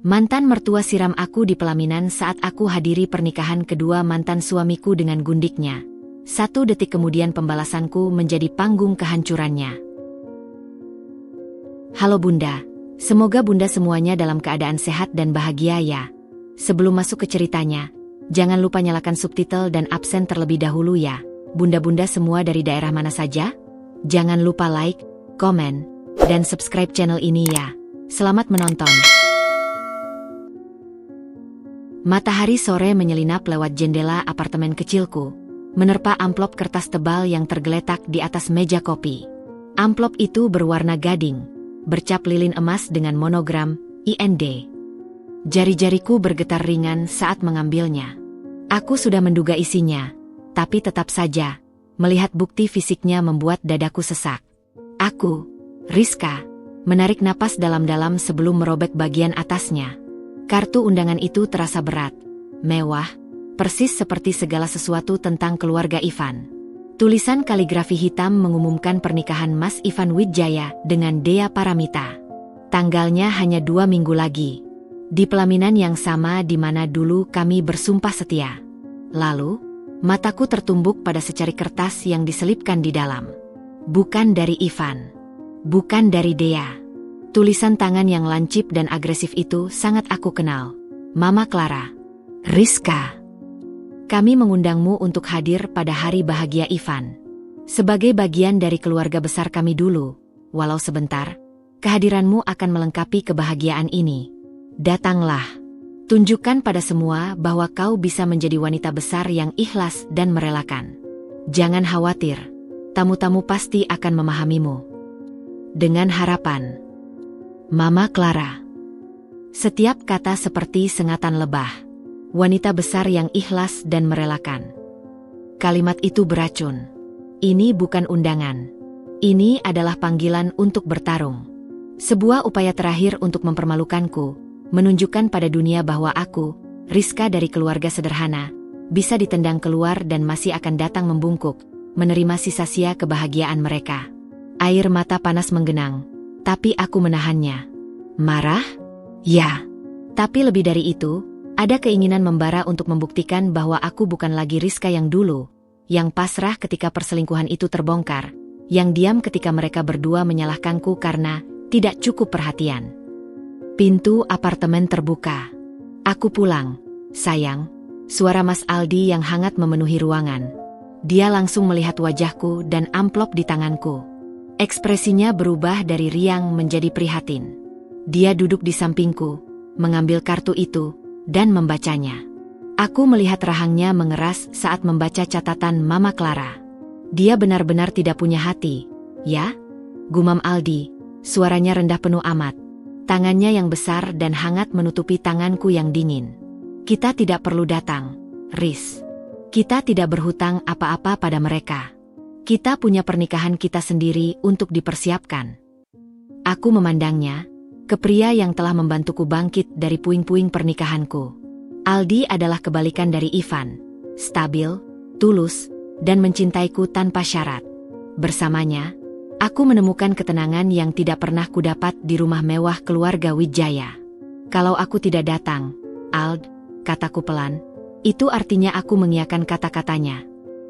Mantan mertua siram aku di pelaminan saat aku hadiri pernikahan kedua mantan suamiku dengan gundiknya. 1 detik kemudian pembalasanku menjadi panggung kehancurannya. Halo Bunda, semoga Bunda semuanya dalam keadaan sehat dan bahagia ya. Sebelum masuk ke ceritanya, jangan lupa nyalakan subtitle dan absen terlebih dahulu ya. Bunda-bunda semua dari daerah mana saja? Jangan lupa like, komen, dan subscribe channel ini ya. Selamat menonton. Matahari sore menyelinap lewat jendela apartemen kecilku, menerpa amplop kertas tebal yang tergeletak di atas meja kopi. Amplop itu berwarna gading, bercap lilin emas dengan monogram IND. Jari-jariku bergetar ringan saat mengambilnya. Aku sudah menduga isinya, tapi tetap saja, melihat bukti fisiknya membuat dadaku sesak. Aku, Rizka, menarik napas dalam-dalam sebelum merobek bagian atasnya. Kartu undangan itu terasa berat, mewah, persis seperti segala sesuatu tentang keluarga Ivan. Tulisan kaligrafi hitam mengumumkan pernikahan Mas Ivan Wijaya dengan Dea Paramita. Tanggalnya hanya 2 minggu lagi. Di pelaminan yang sama di mana dulu kami bersumpah setia. Lalu, mataku tertumbuk pada secari kertas yang diselipkan di dalam. Bukan dari Ivan. Bukan dari Dea. Tulisan tangan yang lancip dan agresif itu sangat aku kenal. Mama Clara. Rizka. Kami mengundangmu untuk hadir pada hari bahagia Ivan. Sebagai bagian dari keluarga besar kami dulu, walau sebentar, kehadiranmu akan melengkapi kebahagiaan ini. Datanglah. Tunjukkan pada semua bahwa kau bisa menjadi wanita besar yang ikhlas dan merelakan. Jangan khawatir, tamu-tamu pasti akan memahamimu. Dengan harapan. Mama Clara. Setiap kata seperti sengatan lebah. Wanita besar yang ikhlas dan merelakan. Kalimat itu beracun. Ini bukan undangan. Ini adalah panggilan untuk bertarung. Sebuah upaya terakhir untuk mempermalukanku, menunjukkan pada dunia bahwa aku, Rizka dari keluarga sederhana, bisa ditendang keluar dan masih akan datang membungkuk, menerima sisa-sia kebahagiaan mereka. Air mata panas menggenang, tapi aku menahannya. Marah? Ya. Tapi lebih dari itu, ada keinginan membara untuk membuktikan bahwa aku bukan lagi Rizka yang dulu, yang pasrah ketika perselingkuhan itu terbongkar, yang diam ketika mereka berdua menyalahkanku karena tidak cukup perhatian. Pintu apartemen terbuka. Aku pulang, sayang. Suara Mas Aldi yang hangat memenuhi ruangan. Dia langsung melihat wajahku dan amplop di tanganku. Ekspresinya berubah dari riang menjadi prihatin. Dia duduk di sampingku, mengambil kartu itu, dan membacanya. Aku melihat rahangnya mengeras saat membaca catatan Mama Clara. Dia benar-benar tidak punya hati, ya? Gumam Aldi, suaranya rendah penuh amat. Tangannya yang besar dan hangat menutupi tanganku yang dingin. Kita tidak perlu datang, Riz. Kita tidak berhutang apa-apa pada mereka. Kita punya pernikahan kita sendiri untuk dipersiapkan. Aku memandangnya, ke pria yang telah membantuku bangkit dari puing-puing pernikahanku. Aldi adalah kebalikan dari Ivan. Stabil, tulus, dan mencintaiku tanpa syarat. Bersamanya, aku menemukan ketenangan yang tidak pernah kudapat di rumah mewah keluarga Wijaya. Kalau aku tidak datang, Ald, kataku pelan, itu artinya aku mengiyakan kata-katanya.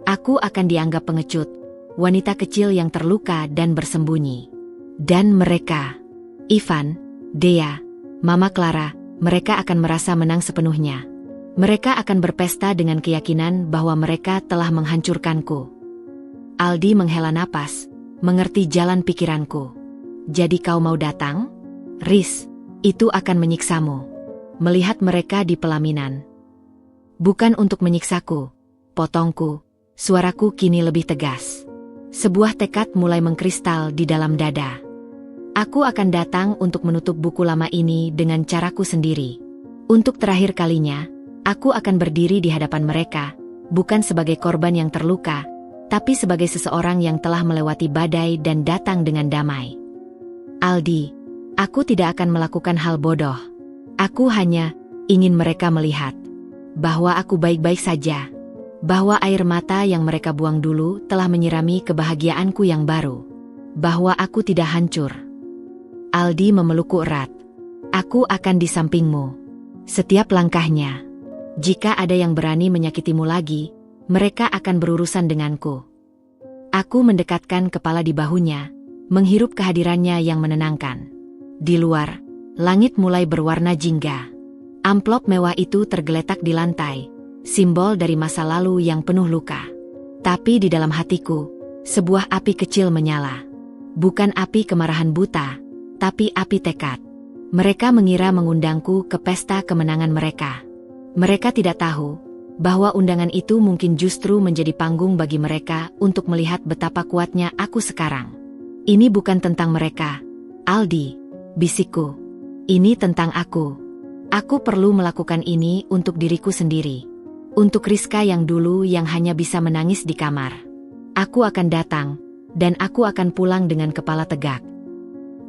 Aku akan dianggap pengecut, wanita kecil yang terluka dan bersembunyi. Dan mereka, Ivan, Dea, Mama Clara, mereka akan merasa menang sepenuhnya. Mereka akan berpesta dengan keyakinan bahwa mereka telah menghancurkanku. Aldi menghela napas, mengerti jalan pikiranku. Jadi kau mau datang? Riz, itu akan menyiksamu. Melihat mereka di pelaminan. Bukan untuk menyiksaku, potongku, suaraku kini lebih tegas. Sebuah tekad mulai mengkristal di dalam dada. Aku akan datang untuk menutup buku lama ini dengan caraku sendiri. Untuk terakhir kalinya, aku akan berdiri di hadapan mereka, bukan sebagai korban yang terluka, tapi sebagai seseorang yang telah melewati badai dan datang dengan damai. Aldi, aku tidak akan melakukan hal bodoh. Aku hanya ingin mereka melihat bahwa aku baik-baik saja, bahwa air mata yang mereka buang dulu telah menyirami kebahagiaanku yang baru, bahwa aku tidak hancur. Aldi memelukku erat. Aku akan di sampingmu. Setiap langkahnya. Jika ada yang berani menyakitimu lagi, mereka akan berurusan denganku. Aku mendekatkan kepala di bahunya, menghirup kehadirannya yang menenangkan. Di luar, langit mulai berwarna jingga. Amplop mewah itu tergeletak di lantai, simbol dari masa lalu yang penuh luka. Tapi di dalam hatiku, sebuah api kecil menyala. Bukan api kemarahan buta, tapi api tekad. Mereka mengira mengundangku ke pesta kemenangan mereka. Mereka tidak tahu bahwa undangan itu mungkin justru menjadi panggung bagi mereka untuk melihat betapa kuatnya aku sekarang. Ini bukan tentang mereka, Aldi, bisikku. Ini tentang aku. Aku perlu melakukan ini untuk diriku sendiri. Untuk Rizka yang dulu yang hanya bisa menangis di kamar. Aku akan datang, dan aku akan pulang dengan kepala tegak.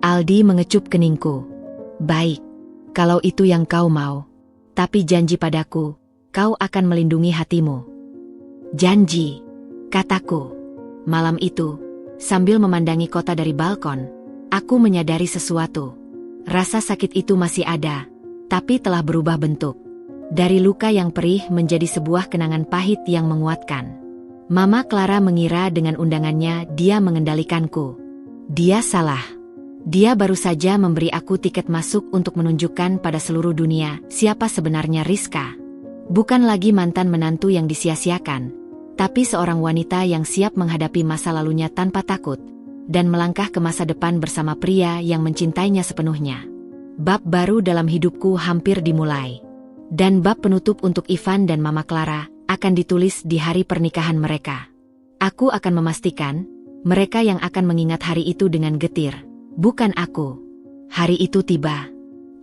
Aldi mengecup keningku. Baik, kalau itu yang kau mau. Tapi janji padaku, kau akan melindungi hatimu. Janji, kataku. Malam itu, sambil memandangi kota dari balkon, aku menyadari sesuatu. Rasa sakit itu masih ada, tapi telah berubah bentuk. Dari luka yang perih menjadi sebuah kenangan pahit yang menguatkan. Mama Clara mengira dengan undangannya dia mengendalikanku. Dia salah. Dia baru saja memberi aku tiket masuk untuk menunjukkan pada seluruh dunia siapa sebenarnya Rizka. Bukan lagi mantan menantu yang disia-siakan, tapi seorang wanita yang siap menghadapi masa lalunya tanpa takut, dan melangkah ke masa depan bersama pria yang mencintainya sepenuhnya. Bab baru dalam hidupku hampir dimulai. Dan bab penutup untuk Ivan dan Mama Clara akan ditulis di hari pernikahan mereka. Aku akan memastikan mereka yang akan mengingat hari itu dengan getir. Bukan aku. Hari itu tiba.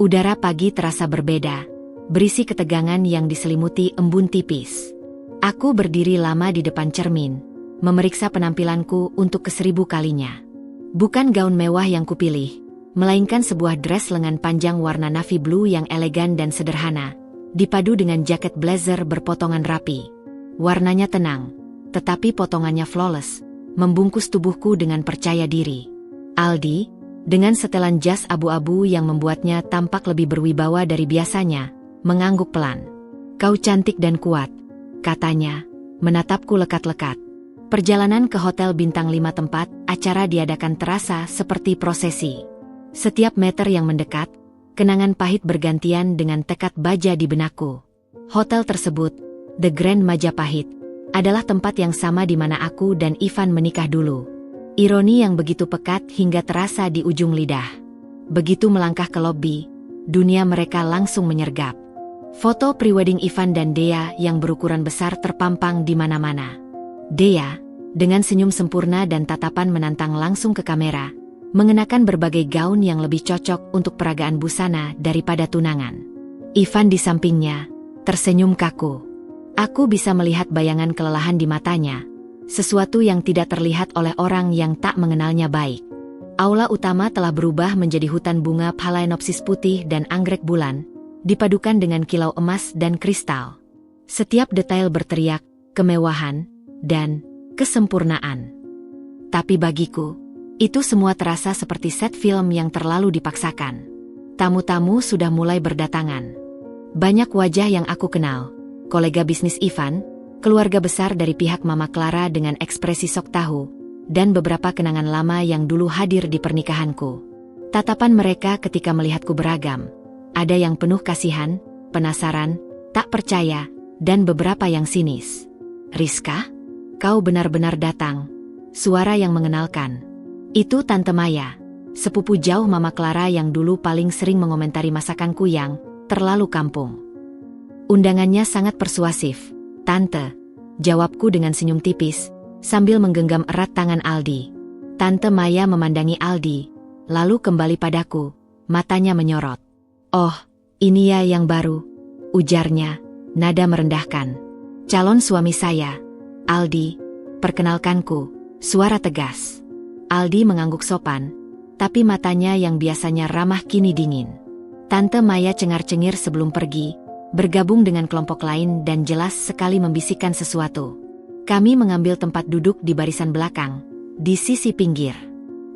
Udara pagi terasa berbeda, berisi ketegangan yang diselimuti embun tipis. Aku berdiri lama di depan cermin, memeriksa penampilanku untuk ke-1000 kalinya. Bukan gaun mewah yang kupilih, melainkan sebuah dress lengan panjang warna navy blue yang elegan dan sederhana, dipadu dengan jaket blazer berpotongan rapi. Warnanya tenang, tetapi potongannya flawless, membungkus tubuhku dengan percaya diri. Aldi, dengan setelan jas abu-abu yang membuatnya tampak lebih berwibawa dari biasanya, mengangguk pelan. Kau cantik dan kuat, katanya, menatapku lekat-lekat. Perjalanan ke hotel bintang 5 tempat acara diadakan terasa seperti prosesi. Setiap meter yang mendekat, kenangan pahit bergantian dengan tekad baja di benakku. Hotel tersebut, The Grand Majapahit, adalah tempat yang sama di mana aku dan Ivan menikah dulu. Ironi yang begitu pekat hingga terasa di ujung lidah. Begitu melangkah ke lobi, dunia mereka langsung menyergap. Foto prewedding Ivan dan Dea yang berukuran besar terpampang di mana-mana. Dea, dengan senyum sempurna dan tatapan menantang langsung ke kamera, mengenakan berbagai gaun yang lebih cocok untuk peragaan busana daripada tunangan. Ivan di sampingnya, tersenyum kaku. Aku bisa melihat bayangan kelelahan di matanya. Sesuatu yang tidak terlihat oleh orang yang tak mengenalnya baik. Aula utama telah berubah menjadi hutan bunga phalaenopsis putih dan anggrek bulan, dipadukan dengan kilau emas dan kristal. Setiap detail berteriak, kemewahan, dan kesempurnaan. Tapi bagiku, itu semua terasa seperti set film yang terlalu dipaksakan. Tamu-tamu sudah mulai berdatangan. Banyak wajah yang aku kenal, kolega bisnis Ivan, keluarga besar dari pihak Mama Clara dengan ekspresi sok tahu, dan beberapa kenangan lama yang dulu hadir di pernikahanku. Tatapan mereka ketika melihatku beragam. Ada yang penuh kasihan, penasaran, tak percaya, dan beberapa yang sinis. Rizka? Kau benar-benar datang. Suara yang mengenalkan. Itu Tante Maya, sepupu jauh Mama Clara yang dulu paling sering mengomentari masakanku yang terlalu kampung. Undangannya sangat persuasif. Tante, jawabku dengan senyum tipis, sambil menggenggam erat tangan Aldi. Tante Maya memandangi Aldi, lalu kembali padaku, matanya menyorot. Oh, ini ya yang baru, ujarnya, nada merendahkan. Calon suami saya, Aldi, perkenalkanku, suara tegas. Aldi mengangguk sopan, tapi matanya yang biasanya ramah kini dingin. Tante Maya cengar-cengir sebelum pergi, bergabung dengan kelompok lain dan jelas sekali membisikkan sesuatu. Kami mengambil tempat duduk di barisan belakang, di sisi pinggir.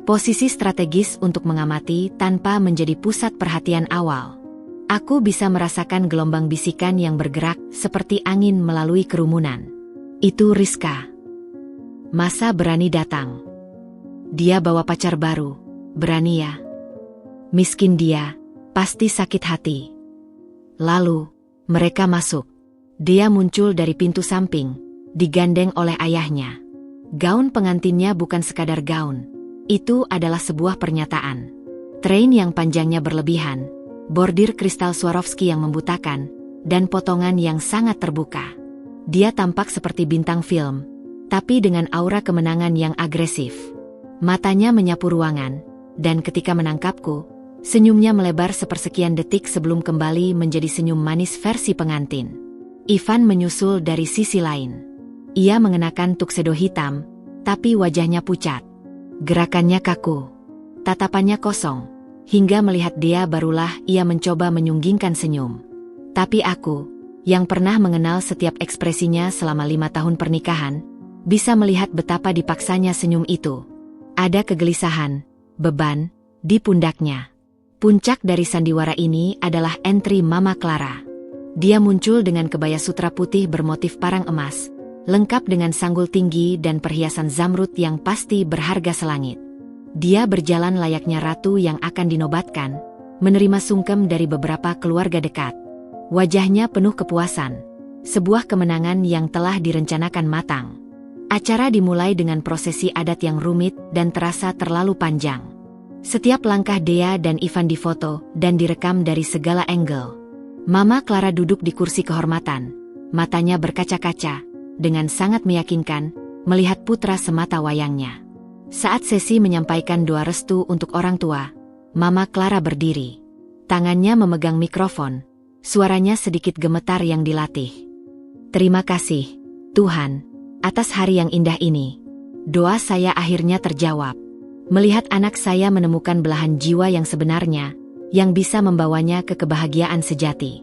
Posisi strategis untuk mengamati tanpa menjadi pusat perhatian awal. Aku bisa merasakan gelombang bisikan yang bergerak seperti angin melalui kerumunan. Itu Rizka. Masa berani datang. Dia bawa pacar baru. Berani ya? Miskin dia, pasti sakit hati. Lalu, mereka masuk. Dia muncul dari pintu samping, digandeng oleh ayahnya. Gaun pengantinnya bukan sekadar gaun. Itu adalah sebuah pernyataan. Train yang panjangnya berlebihan, bordir kristal Swarovski yang membutakan, dan potongan yang sangat terbuka. Dia tampak seperti bintang film, tapi dengan aura kemenangan yang agresif. Matanya menyapu ruangan, dan ketika menangkapku, senyumnya melebar sepersekian detik sebelum kembali menjadi senyum manis versi pengantin. Ivan menyusul dari sisi lain. Ia mengenakan tuxedo hitam, tapi wajahnya pucat. Gerakannya kaku, tatapannya kosong, hingga melihat dia barulah ia mencoba menyunggingkan senyum. Tapi aku, yang pernah mengenal setiap ekspresinya selama 5 tahun pernikahan, bisa melihat betapa dipaksanya senyum itu. Ada kegelisahan, beban, di pundaknya. Puncak dari sandiwara ini adalah entry Mama Clara. Dia muncul dengan kebaya sutra putih bermotif parang emas, lengkap dengan sanggul tinggi dan perhiasan zamrud yang pasti berharga selangit. Dia berjalan layaknya ratu yang akan dinobatkan, menerima sungkem dari beberapa keluarga dekat. Wajahnya penuh kepuasan, sebuah kemenangan yang telah direncanakan matang. Acara dimulai dengan prosesi adat yang rumit dan terasa terlalu panjang. Setiap langkah Dea dan Ivan difoto dan direkam dari segala angle. Mama Clara duduk di kursi kehormatan, matanya berkaca-kaca, dengan sangat meyakinkan, melihat putra semata wayangnya. Saat sesi menyampaikan doa restu untuk orang tua, Mama Clara berdiri. Tangannya memegang mikrofon, suaranya sedikit gemetar yang dilatih. Terima kasih, Tuhan, atas hari yang indah ini. Doa saya akhirnya terjawab. Melihat anak saya menemukan belahan jiwa yang sebenarnya, yang bisa membawanya ke kebahagiaan sejati.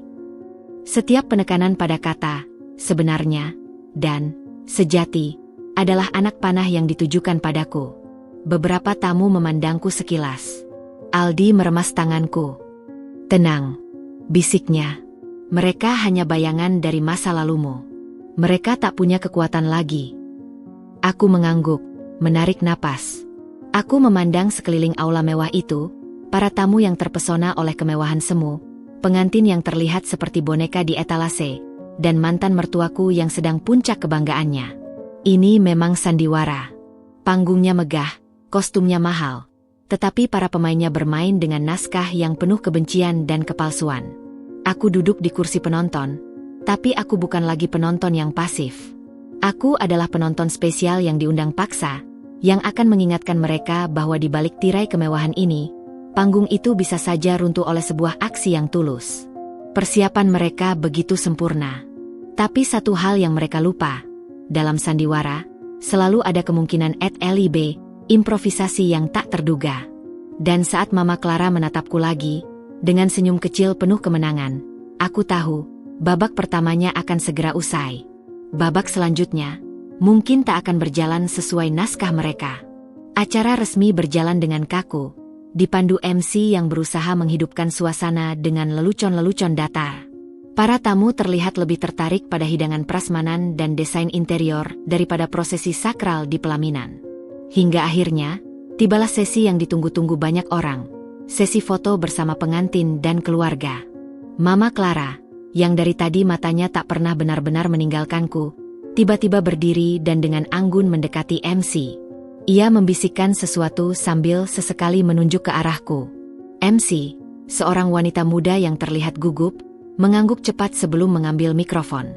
Setiap penekanan pada kata, sebenarnya, dan sejati, adalah anak panah yang ditujukan padaku. Beberapa tamu memandangku sekilas. Aldi meremas tanganku. Tenang, bisiknya. Mereka hanya bayangan dari masa lalumu. Mereka tak punya kekuatan lagi. Aku mengangguk, menarik napas. Aku memandang sekeliling aula mewah itu, para tamu yang terpesona oleh kemewahan semu, pengantin yang terlihat seperti boneka di etalase, dan mantan mertuaku yang sedang puncak kebanggaannya. Ini memang sandiwara. Panggungnya megah, kostumnya mahal, tetapi para pemainnya bermain dengan naskah yang penuh kebencian dan kepalsuan. Aku duduk di kursi penonton, tapi aku bukan lagi penonton yang pasif. Aku adalah penonton spesial yang diundang paksa, yang akan mengingatkan mereka bahwa di balik tirai kemewahan ini, panggung itu bisa saja runtuh oleh sebuah aksi yang tulus. Persiapan mereka begitu sempurna. Tapi satu hal yang mereka lupa, dalam sandiwara, selalu ada kemungkinan LIB, improvisasi yang tak terduga. Dan saat Mama Clara menatapku lagi, dengan senyum kecil penuh kemenangan, aku tahu, babak pertamanya akan segera usai. Babak selanjutnya, mungkin tak akan berjalan sesuai naskah mereka. Acara resmi berjalan dengan kaku, dipandu MC yang berusaha menghidupkan suasana dengan lelucon-lelucon datar. Para tamu terlihat lebih tertarik pada hidangan prasmanan dan desain interior daripada prosesi sakral di pelaminan. Hingga akhirnya, tibalah sesi yang ditunggu-tunggu banyak orang, sesi foto bersama pengantin dan keluarga. Mama Clara, yang dari tadi matanya tak pernah benar-benar meninggalkanku, tiba-tiba berdiri dan dengan anggun mendekati MC. Ia membisikkan sesuatu sambil sesekali menunjuk ke arahku. MC, seorang wanita muda yang terlihat gugup, mengangguk cepat sebelum mengambil mikrofon.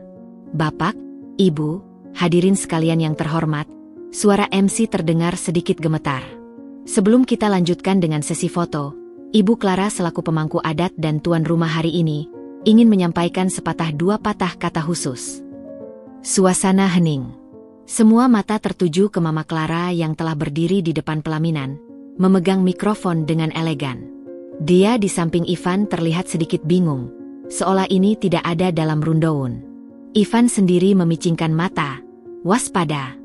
Bapak, Ibu, hadirin sekalian yang terhormat, suara MC terdengar sedikit gemetar. Sebelum kita lanjutkan dengan sesi foto, Ibu Clara selaku pemangku adat dan tuan rumah hari ini, ingin menyampaikan sepatah dua patah kata khusus. Suasana hening. Semua mata tertuju ke Mama Clara yang telah berdiri di depan pelaminan, memegang mikrofon dengan elegan. Dia di samping Ivan terlihat sedikit bingung, seolah ini tidak ada dalam rundown. Ivan sendiri memicingkan mata, waspada.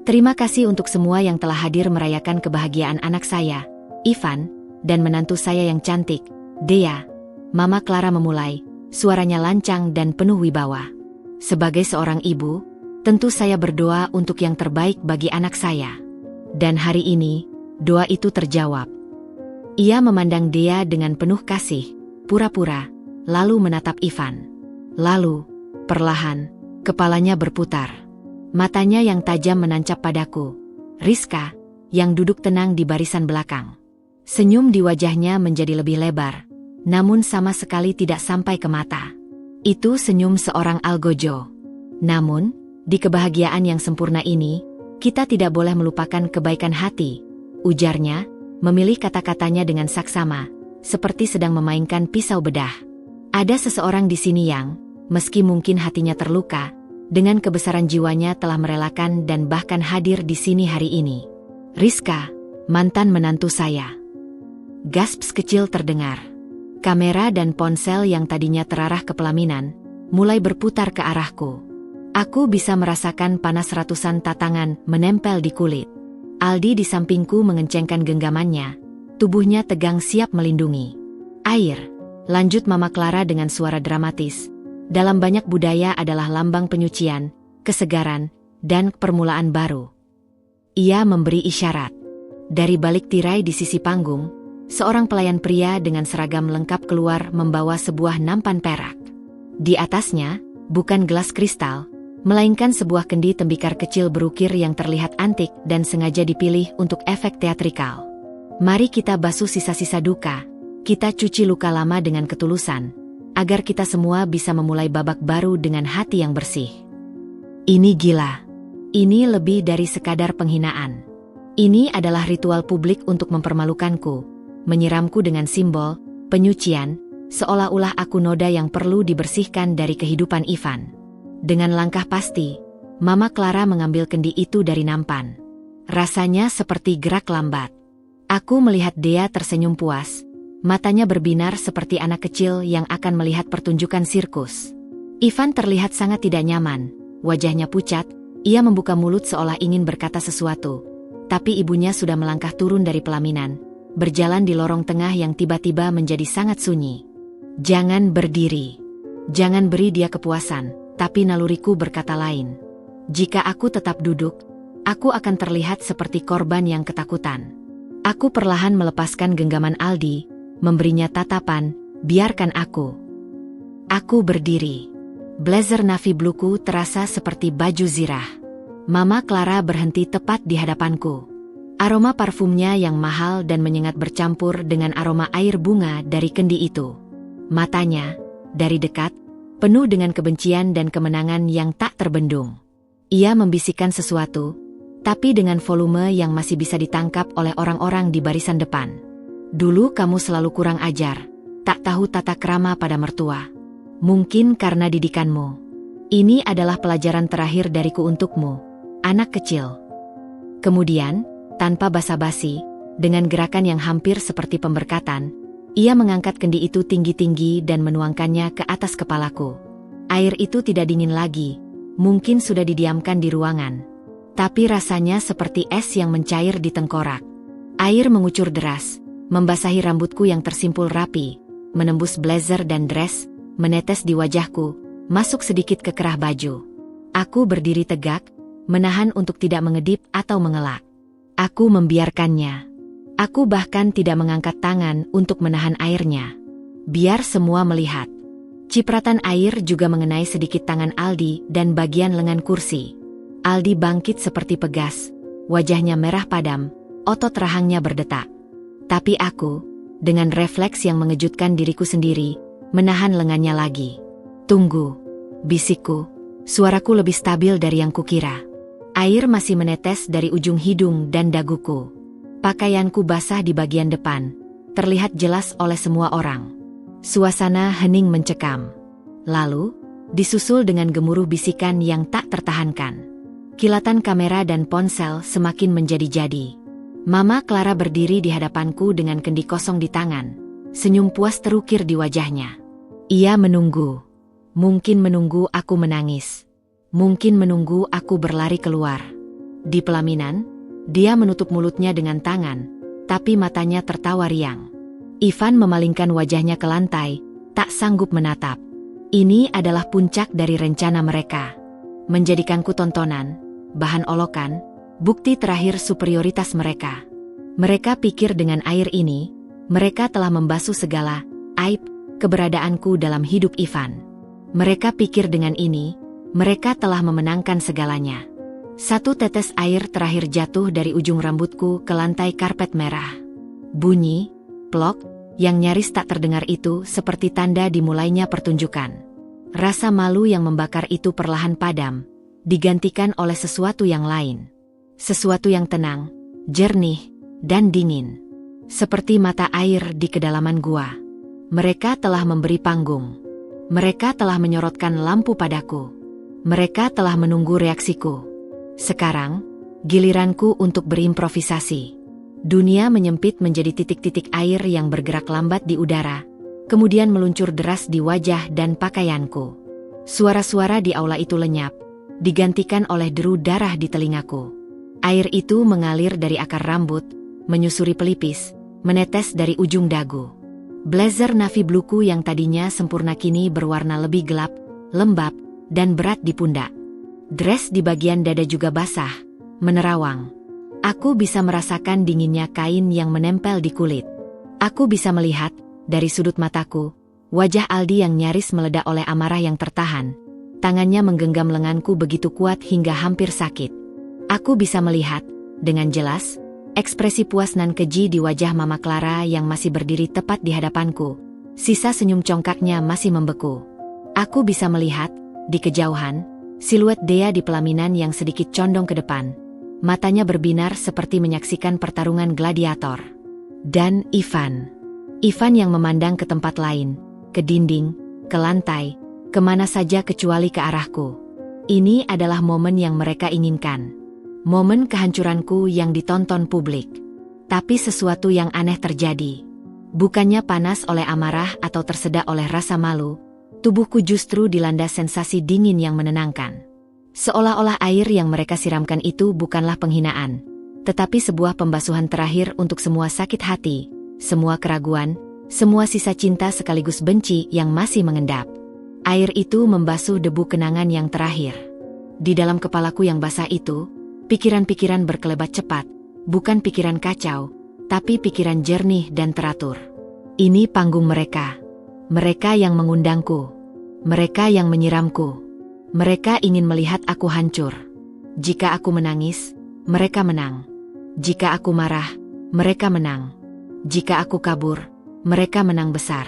Terima kasih untuk semua yang telah hadir merayakan kebahagiaan anak saya, Ivan, dan menantu saya yang cantik, Dea. Mama Clara memulai, suaranya lancang dan penuh wibawa. Sebagai seorang ibu, tentu saya berdoa untuk yang terbaik bagi anak saya. Dan hari ini, doa itu terjawab. Ia memandang Dea dengan penuh kasih, pura-pura, lalu menatap Ivan. Lalu, perlahan, kepalanya berputar. Matanya yang tajam menancap padaku, Rizka, yang duduk tenang di barisan belakang. Senyum di wajahnya menjadi lebih lebar, namun sama sekali tidak sampai ke mata. Itu senyum seorang algojo. Namun, di kebahagiaan yang sempurna ini, kita tidak boleh melupakan kebaikan hati, ujarnya, memilih kata-katanya dengan saksama, seperti sedang memainkan pisau bedah. Ada seseorang di sini yang, meski mungkin hatinya terluka, dengan kebesaran jiwanya telah merelakan dan bahkan hadir di sini hari ini. Rizka, mantan menantu saya. Gasps kecil terdengar. Kamera dan ponsel yang tadinya terarah ke pelaminan, mulai berputar ke arahku. Aku bisa merasakan panas ratusan tatangan menempel di kulit. Aldi di sampingku mengencengkan genggamannya, tubuhnya tegang siap melindungi. Air, lanjut Mama Clara dengan suara dramatis. Dalam banyak budaya adalah lambang penyucian, kesegaran, dan permulaan baru. Ia memberi isyarat. Dari balik tirai di sisi panggung, seorang pelayan pria dengan seragam lengkap keluar membawa sebuah nampan perak. Di atasnya, bukan gelas kristal, melainkan sebuah kendi tembikar kecil berukir yang terlihat antik dan sengaja dipilih untuk efek teatrikal. Mari kita basuh sisa-sisa duka, kita cuci luka lama dengan ketulusan, agar kita semua bisa memulai babak baru dengan hati yang bersih. Ini gila. Ini lebih dari sekadar penghinaan. Ini adalah ritual publik untuk mempermalukanku, menyiramku dengan simbol, penyucian, seolah-olah aku noda yang perlu dibersihkan dari kehidupan Ivan. Dengan langkah pasti, Mama Clara mengambil kendi itu dari nampan. Rasanya seperti gerak lambat. Aku melihat Dea tersenyum puas, matanya berbinar seperti anak kecil yang akan melihat pertunjukan sirkus. Ivan terlihat sangat tidak nyaman, wajahnya pucat, ia membuka mulut seolah ingin berkata sesuatu. Tapi ibunya sudah melangkah turun dari pelaminan, berjalan di lorong tengah yang tiba-tiba menjadi sangat sunyi. Jangan berdiri. Jangan beri dia kepuasan. Tapi naluriku berkata lain. Jika aku tetap duduk, aku akan terlihat seperti korban yang ketakutan. Aku perlahan melepaskan genggaman Aldi, memberinya tatapan, biarkan aku. Aku berdiri. Blazer navy blueku terasa seperti baju zirah. Mama Clara berhenti tepat di hadapanku. Aroma parfumnya yang mahal dan menyengat bercampur dengan aroma air bunga dari kendi itu. Matanya, dari dekat, penuh dengan kebencian dan kemenangan yang tak terbendung. Ia membisikkan sesuatu, tapi dengan volume yang masih bisa ditangkap oleh orang-orang di barisan depan. Dulu kamu selalu kurang ajar, tak tahu tata krama pada mertua. Mungkin karena didikanmu. Ini adalah pelajaran terakhir dariku untukmu, anak kecil. Kemudian, tanpa basa-basi, dengan gerakan yang hampir seperti pemberkatan, ia mengangkat kendi itu tinggi-tinggi dan menuangkannya ke atas kepalaku. Air itu tidak dingin lagi, mungkin sudah didiamkan di ruangan. Tapi rasanya seperti es yang mencair di tengkorak. Air mengucur deras, membasahi rambutku yang tersimpul rapi, menembus blazer dan dress, menetes di wajahku, masuk sedikit ke kerah baju. Aku berdiri tegak, menahan untuk tidak mengedip atau mengelak. Aku membiarkannya. Aku bahkan tidak mengangkat tangan untuk menahan airnya. Biar semua melihat. Cipratan air juga mengenai sedikit tangan Aldi dan bagian lengan kursi. Aldi bangkit seperti pegas, wajahnya merah padam, otot rahangnya berdetak. Tapi aku, dengan refleks yang mengejutkan diriku sendiri, menahan lengannya lagi. Tunggu, bisikku, suaraku lebih stabil dari yang kukira. Air masih menetes dari ujung hidung dan daguku. Pakaianku basah di bagian depan, terlihat jelas oleh semua orang. Suasana hening mencekam. Lalu, disusul dengan gemuruh bisikan yang tak tertahankan. Kilatan kamera dan ponsel semakin menjadi-jadi. Mama Clara berdiri di hadapanku dengan kendi kosong di tangan. Senyum puas terukir di wajahnya. Ia menunggu. Mungkin menunggu aku menangis. Mungkin menunggu aku berlari keluar. Di pelaminan, dia menutup mulutnya dengan tangan, tapi matanya tertawa riang. Ivan memalingkan wajahnya ke lantai, tak sanggup menatap. Ini adalah puncak dari rencana mereka. Menjadikanku tontonan, bahan olokan, bukti terakhir superioritas mereka. Mereka pikir dengan air ini, mereka telah membasuh segala aib keberadaanku dalam hidup Ivan. Mereka pikir dengan ini, mereka telah memenangkan segalanya. Satu tetes air terakhir jatuh dari ujung rambutku ke lantai karpet merah. Bunyi, plok, yang nyaris tak terdengar itu seperti tanda dimulainya pertunjukan. Rasa malu yang membakar itu perlahan padam, digantikan oleh sesuatu yang lain. Sesuatu yang tenang, jernih, dan dingin. Seperti mata air di kedalaman gua. Mereka telah memberi panggung. Mereka telah menyorotkan lampu padaku. Mereka telah menunggu reaksiku. Sekarang, giliranku untuk berimprovisasi. Dunia menyempit menjadi titik-titik air yang bergerak lambat di udara, kemudian meluncur deras di wajah dan pakaianku. Suara-suara di aula itu lenyap, digantikan oleh deru darah di telingaku. Air itu mengalir dari akar rambut, menyusuri pelipis, menetes dari ujung dagu. Blazer navy blueku yang tadinya sempurna kini berwarna lebih gelap, lembab, dan berat di pundak. Dress di bagian dada juga basah, menerawang. Aku bisa merasakan dinginnya kain yang menempel di kulit. Aku bisa melihat, dari sudut mataku, wajah Aldi yang nyaris meledak oleh amarah yang tertahan. Tangannya menggenggam lenganku begitu kuat hingga hampir sakit. Aku bisa melihat, dengan jelas, ekspresi puas nan keji di wajah Mama Clara yang masih berdiri tepat di hadapanku. Sisa senyum congkaknya masih membeku. Aku bisa melihat, di kejauhan, siluet Dea di pelaminan yang sedikit condong ke depan. Matanya berbinar seperti menyaksikan pertarungan gladiator. Dan Ivan. Ivan yang memandang ke tempat lain, ke dinding, ke lantai, kemana saja kecuali ke arahku. Ini adalah momen yang mereka inginkan. Momen kehancuranku yang ditonton publik. Tapi sesuatu yang aneh terjadi. Bukannya panas oleh amarah atau tersedak oleh rasa malu, tubuhku justru dilanda sensasi dingin yang menenangkan. Seolah-olah air yang mereka siramkan itu bukanlah penghinaan, tetapi sebuah pembasuhan terakhir untuk semua sakit hati, semua keraguan, semua sisa cinta sekaligus benci yang masih mengendap. Air itu membasuh debu kenangan yang terakhir. Di dalam kepalaku yang basah itu, pikiran-pikiran berkelebat cepat, bukan pikiran kacau, tapi pikiran jernih dan teratur. Ini panggung mereka. Mereka yang mengundangku. Mereka yang menyiramku. Mereka ingin melihat aku hancur. Jika aku menangis, mereka menang. Jika aku marah, mereka menang. Jika aku kabur, mereka menang besar.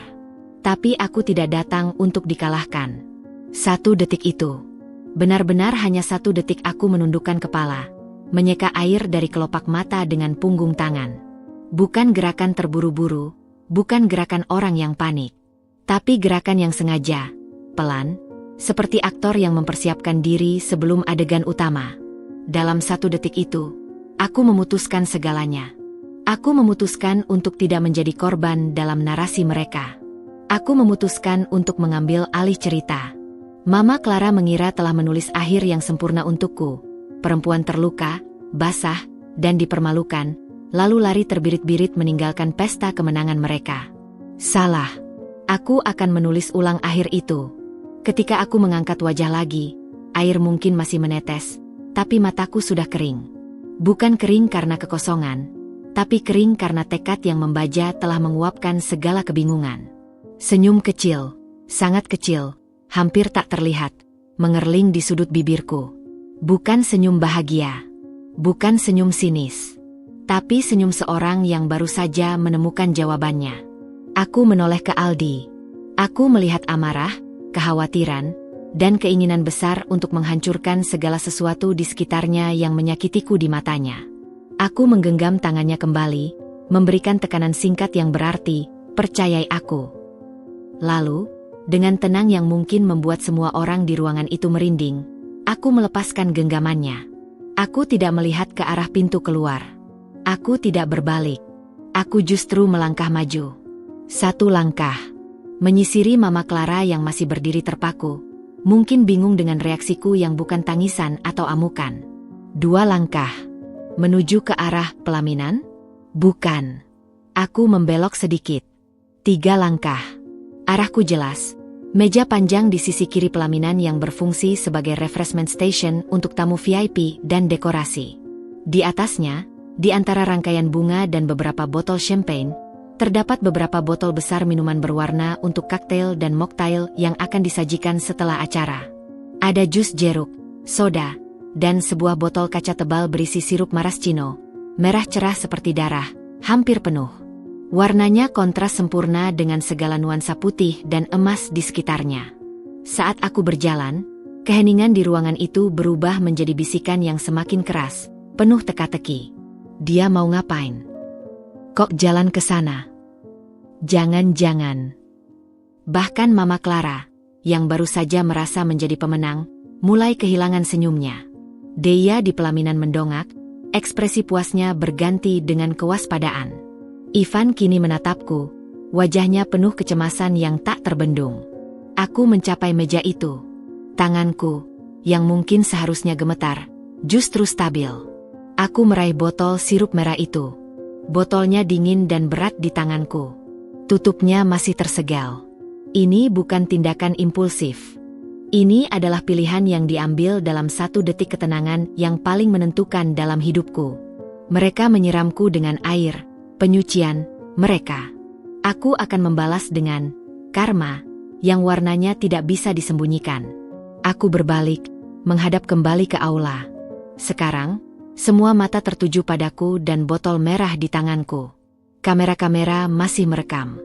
Tapi aku tidak datang untuk dikalahkan. 1 detik itu. Benar-benar hanya 1 detik aku menundukkan kepala, menyeka air dari kelopak mata dengan punggung tangan. Bukan gerakan terburu-buru, bukan gerakan orang yang panik. Tapi gerakan yang sengaja, pelan, seperti aktor yang mempersiapkan diri sebelum adegan utama. Dalam 1 detik itu, aku memutuskan segalanya. Aku memutuskan untuk tidak menjadi korban dalam narasi mereka. Aku memutuskan untuk mengambil alih cerita. Mama Clara mengira telah menulis akhir yang sempurna untukku. Perempuan terluka, basah, dan dipermalukan, lalu lari terbirit-birit meninggalkan pesta kemenangan mereka. Salah. Aku akan menulis ulang akhir itu. Ketika aku mengangkat wajah lagi, air mungkin masih menetes, tapi mataku sudah kering. Bukan kering karena kekosongan, tapi kering karena tekad yang membaja telah menguapkan segala kebingungan. Senyum kecil, sangat kecil, hampir tak terlihat, mengerling di sudut bibirku. Bukan senyum bahagia, bukan senyum sinis, tapi senyum seorang yang baru saja menemukan jawabannya. Aku menoleh ke Aldi. Aku melihat amarah, kekhawatiran, dan keinginan besar untuk menghancurkan segala sesuatu di sekitarnya yang menyakitiku di matanya. Aku menggenggam tangannya kembali, memberikan tekanan singkat yang berarti, percayai aku. Lalu, dengan tenang yang mungkin membuat semua orang di ruangan itu merinding, aku melepaskan genggamannya. Aku tidak melihat ke arah pintu keluar. Aku tidak berbalik. Aku justru melangkah maju. 1 langkah. Menyisiri Mama Clara yang masih berdiri terpaku, mungkin bingung dengan reaksiku yang bukan tangisan atau amukan. 2 langkah. Menuju ke arah pelaminan? Bukan. Aku membelok sedikit. 3 langkah. Arahku jelas. Meja panjang di sisi kiri pelaminan yang berfungsi sebagai refreshment station untuk tamu VIP dan dekorasi. Di atasnya, di antara rangkaian bunga dan beberapa botol champagne, terdapat beberapa botol besar minuman berwarna untuk koktail dan mocktail yang akan disajikan setelah acara. Ada jus jeruk, soda, dan sebuah botol kaca tebal berisi sirup maraschino, merah cerah seperti darah, hampir penuh. Warnanya kontras sempurna dengan segala nuansa putih dan emas di sekitarnya. Saat aku berjalan, keheningan di ruangan itu berubah menjadi bisikan yang semakin keras, penuh teka-teki. Dia mau ngapain? Kok jalan ke sana? Jangan-jangan. Bahkan Mama Clara, yang baru saja merasa menjadi pemenang, mulai kehilangan senyumnya. Dea di pelaminan mendongak, ekspresi puasnya berganti dengan kewaspadaan. Ivan kini menatapku, wajahnya penuh kecemasan yang tak terbendung. Aku mencapai meja itu. Tanganku, yang mungkin seharusnya gemetar, justru stabil. Aku meraih botol sirup merah itu. Botolnya dingin dan berat di tanganku. Tutupnya masih tersegal. Ini bukan tindakan impulsif. Ini adalah pilihan yang diambil dalam 1 detik ketenangan yang paling menentukan dalam hidupku. Mereka menyiramku dengan air, penyucian, mereka. Aku akan membalas dengan karma, yang warnanya tidak bisa disembunyikan. Aku berbalik, menghadap kembali ke aula. Sekarang, semua mata tertuju padaku dan botol merah di tanganku. Kamera-kamera masih merekam.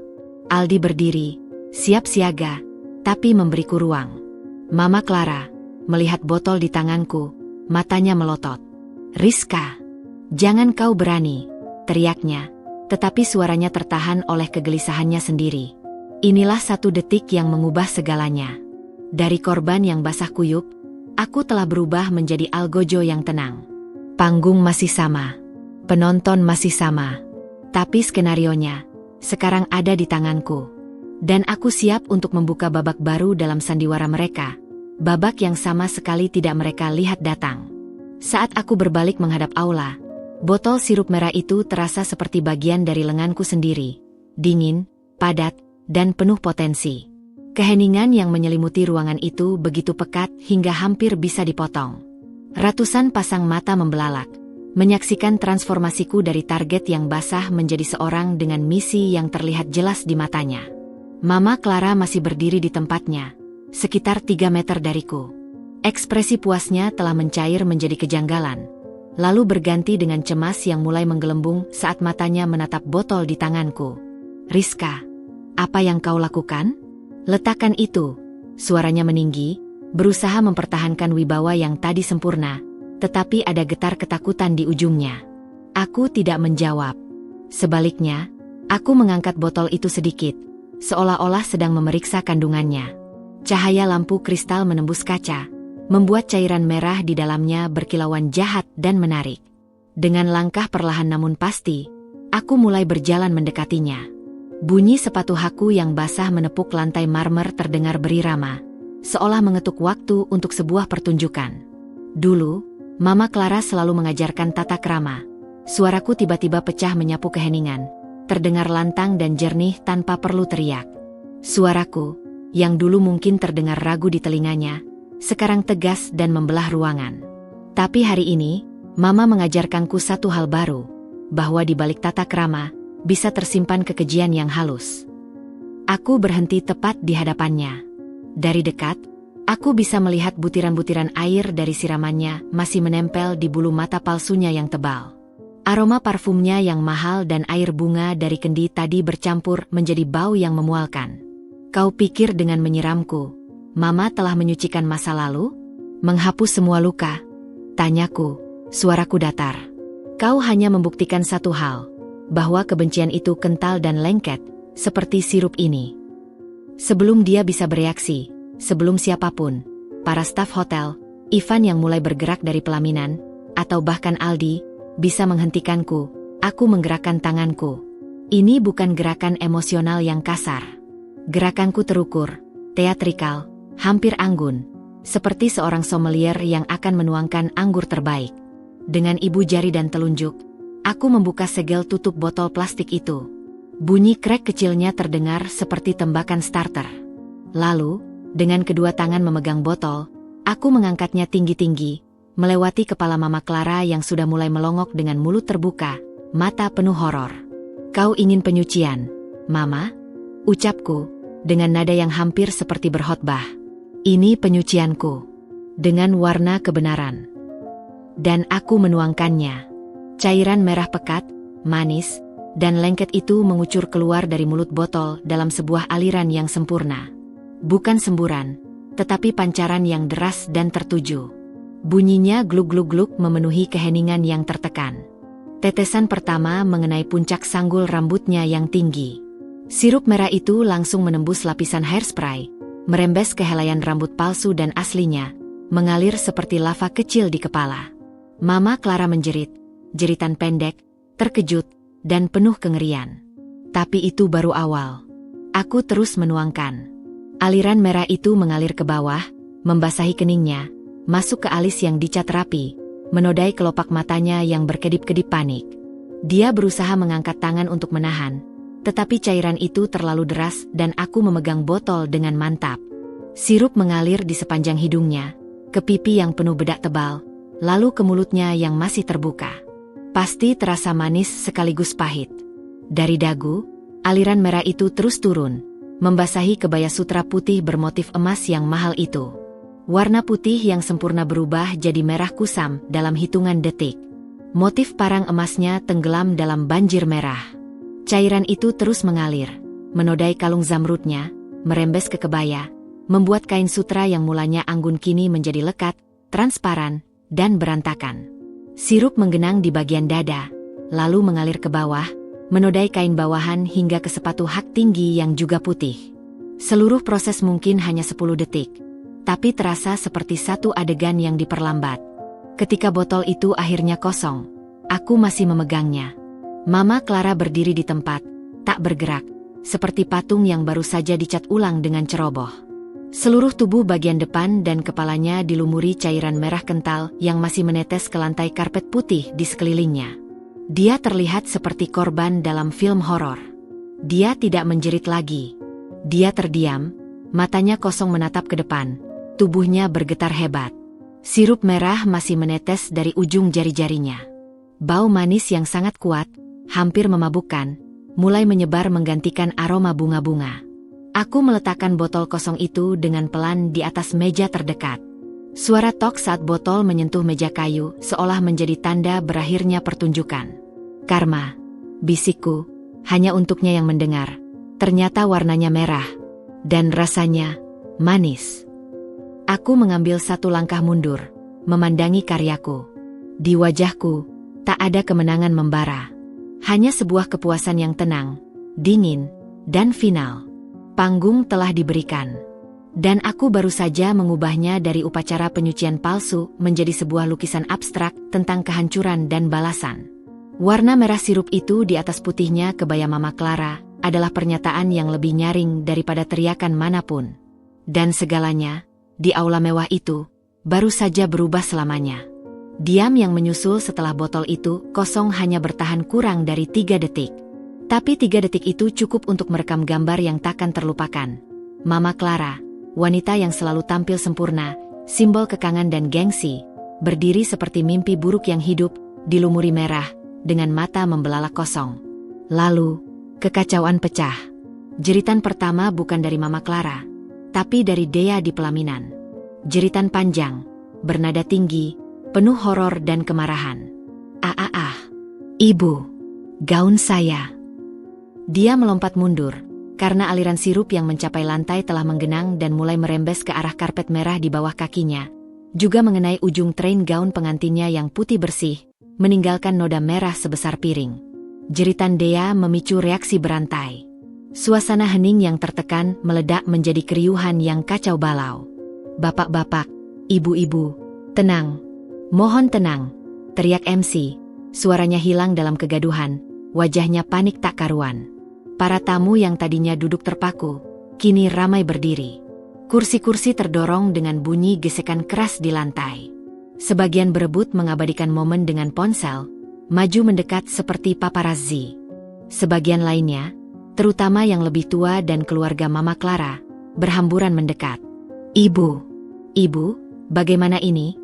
Aldi berdiri, siap siaga, tapi memberiku ruang. Mama Clara, melihat botol di tanganku, matanya melotot. "Rizka, jangan kau berani," teriaknya, tetapi suaranya tertahan oleh kegelisahannya sendiri. Inilah 1 detik yang mengubah segalanya. Dari korban yang basah kuyup, aku telah berubah menjadi algojo yang tenang. Panggung masih sama, penonton masih sama, tapi skenarionya sekarang ada di tanganku. Dan aku siap untuk membuka babak baru dalam sandiwara mereka. Babak yang sama sekali tidak mereka lihat datang. Saat aku berbalik menghadap aula, botol sirup merah itu terasa seperti bagian dari lenganku sendiri. Dingin, padat, dan penuh potensi. Keheningan yang menyelimuti ruangan itu begitu pekat hingga hampir bisa dipotong. Ratusan pasang mata membelalak, menyaksikan transformasiku dari target yang basah menjadi seorang dengan misi yang terlihat jelas di matanya. Mama Clara masih berdiri di tempatnya, sekitar 3 meter dariku. Ekspresi puasnya telah mencair menjadi kejanggalan, lalu berganti dengan cemas yang mulai menggelembung saat matanya menatap botol di tanganku. "Rizka, apa yang kau lakukan? Letakkan itu," suaranya meninggi, berusaha mempertahankan wibawa yang tadi sempurna, tetapi ada getar ketakutan di ujungnya. Aku tidak menjawab. Sebaliknya, aku mengangkat botol itu sedikit, seolah-olah sedang memeriksa kandungannya. Cahaya lampu kristal menembus kaca, membuat cairan merah di dalamnya berkilauan jahat dan menarik. Dengan langkah perlahan namun pasti, aku mulai berjalan mendekatinya. Bunyi sepatu haku yang basah menepuk lantai marmer terdengar berirama, seolah mengetuk waktu untuk sebuah pertunjukan. Dulu, Mama Clara selalu mengajarkan tata krama. Suaraku tiba-tiba pecah menyapu keheningan, terdengar lantang dan jernih tanpa perlu teriak. Suaraku, yang dulu mungkin terdengar ragu di telinganya, sekarang tegas dan membelah ruangan. Tapi hari ini, Mama mengajarkanku satu hal baru, bahwa di balik tata krama, bisa tersimpan kekejian yang halus. Aku berhenti tepat di hadapannya. Dari dekat, aku bisa melihat butiran-butiran air dari siramannya masih menempel di bulu mata palsunya yang tebal. Aroma parfumnya yang mahal dan air bunga dari kendi tadi bercampur menjadi bau yang memualkan. Kau pikir dengan menyiramku, Mama telah menyucikan masa lalu? Menghapus semua luka? Tanyaku, suaraku datar. Kau hanya membuktikan satu hal, bahwa kebencian itu kental dan lengket, seperti sirup ini. Sebelum dia bisa bereaksi, sebelum siapapun, para staf hotel, Ivan yang mulai bergerak dari pelaminan, atau bahkan Aldi, bisa menghentikanku, aku menggerakkan tanganku. Ini bukan gerakan emosional yang kasar. Gerakanku terukur, teatrikal, hampir anggun, seperti seorang sommelier yang akan menuangkan anggur terbaik. Dengan ibu jari dan telunjuk, aku membuka segel tutup botol plastik itu. Bunyi krek kecilnya terdengar seperti tembakan starter. Lalu, dengan kedua tangan memegang botol, aku mengangkatnya tinggi-tinggi, melewati kepala Mama Clara yang sudah mulai melongok dengan mulut terbuka, mata penuh horor. "Kau ingin penyucian, Mama?" ucapku, dengan nada yang hampir seperti berkhotbah. "Ini penyucianku, dengan warna kebenaran." Dan aku menuangkannya. Cairan merah pekat, manis, dan lengket itu mengucur keluar dari mulut botol dalam sebuah aliran yang sempurna. Bukan semburan, tetapi pancaran yang deras dan tertuju. Bunyinya gluk-gluk-gluk memenuhi keheningan yang tertekan. Tetesan pertama mengenai puncak sanggul rambutnya yang tinggi. Sirup merah itu langsung menembus lapisan hairspray, merembes ke helaian rambut palsu dan aslinya, mengalir seperti lava kecil di kepala. Mama Clara menjerit, jeritan pendek, terkejut, dan penuh kengerian. Tapi itu baru awal. Aku terus menuangkan. Aliran merah itu mengalir ke bawah, membasahi keningnya, masuk ke alis yang dicat rapi, menodai kelopak matanya yang berkedip-kedip panik. Dia berusaha mengangkat tangan untuk menahan, tetapi cairan itu terlalu deras dan aku memegang botol dengan mantap. Sirup mengalir di sepanjang hidungnya, ke pipi yang penuh bedak tebal, lalu ke mulutnya yang masih terbuka. Pasti terasa manis sekaligus pahit. Dari dagu, aliran merah itu terus turun, membasahi kebaya sutra putih bermotif emas yang mahal itu. Warna putih yang sempurna berubah jadi merah kusam dalam hitungan detik. Motif parang emasnya tenggelam dalam banjir merah. Cairan itu terus mengalir, menodai kalung zamrudnya, merembes ke kebaya, membuat kain sutra yang mulanya anggun kini menjadi lekat, transparan, dan berantakan. Sirup menggenang di bagian dada, lalu mengalir ke bawah, menodai kain bawahan hingga ke sepatu hak tinggi yang juga putih. Seluruh proses mungkin hanya 10 detik, tapi terasa seperti satu adegan yang diperlambat. Ketika botol itu akhirnya kosong, aku masih memegangnya. Mama Clara berdiri di tempat, tak bergerak, seperti patung yang baru saja dicat ulang dengan ceroboh. Seluruh tubuh bagian depan dan kepalanya dilumuri cairan merah kental yang masih menetes ke lantai karpet putih di sekelilingnya. Dia terlihat seperti korban dalam film horor. Dia tidak menjerit lagi. Dia terdiam, matanya kosong menatap ke depan, tubuhnya bergetar hebat. Sirup merah masih menetes dari ujung jari-jarinya. Bau manis yang sangat kuat, hampir memabukkan, mulai menyebar menggantikan aroma bunga-bunga. Aku meletakkan botol kosong itu dengan pelan di atas meja terdekat. Suara tok saat botol menyentuh meja kayu seolah menjadi tanda berakhirnya pertunjukan. "Karma," bisikku, hanya untuknya yang mendengar. Ternyata warnanya merah, dan rasanya manis. Aku mengambil satu langkah mundur, memandangi karyaku. Di wajahku, tak ada kemenangan membara. Hanya sebuah kepuasan yang tenang, dingin, dan final. Panggung telah diberikan. Dan aku baru saja mengubahnya dari upacara penyucian palsu menjadi sebuah lukisan abstrak tentang kehancuran dan balasan. Warna merah sirup itu di atas putihnya kebaya Mama Clara adalah pernyataan yang lebih nyaring daripada teriakan manapun. Dan segalanya, di aula mewah itu, baru saja berubah selamanya. Diam yang menyusul setelah botol itu kosong hanya bertahan kurang dari 3 detik. Tapi 3 detik itu cukup untuk merekam gambar yang takkan terlupakan. Mama Clara, wanita yang selalu tampil sempurna, simbol kekangan dan gengsi, berdiri seperti mimpi buruk yang hidup, dilumuri merah, dengan mata membelalak kosong. Lalu, kekacauan pecah. Jeritan pertama bukan dari Mama Clara, tapi dari Dea di pelaminan. Jeritan panjang, bernada tinggi, penuh horor dan kemarahan. Ibu, gaun saya." Dia melompat mundur, karena aliran sirup yang mencapai lantai telah menggenang dan mulai merembes ke arah karpet merah di bawah kakinya, juga mengenai ujung train gaun pengantinnya yang putih bersih, meninggalkan noda merah sebesar piring. Jeritan Dea memicu reaksi berantai. Suasana hening yang tertekan meledak menjadi keriuhan yang kacau balau. "Bapak-bapak, ibu-ibu, tenang. Mohon tenang," teriak MC. Suaranya hilang dalam kegaduhan, wajahnya panik tak karuan. Para tamu yang tadinya duduk terpaku, kini ramai berdiri. Kursi-kursi terdorong dengan bunyi gesekan keras di lantai. Sebagian berebut mengabadikan momen dengan ponsel, maju mendekat seperti paparazzi. Sebagian lainnya, terutama yang lebih tua dan keluarga Mama Clara, berhamburan mendekat. "Ibu, ibu, bagaimana ini?"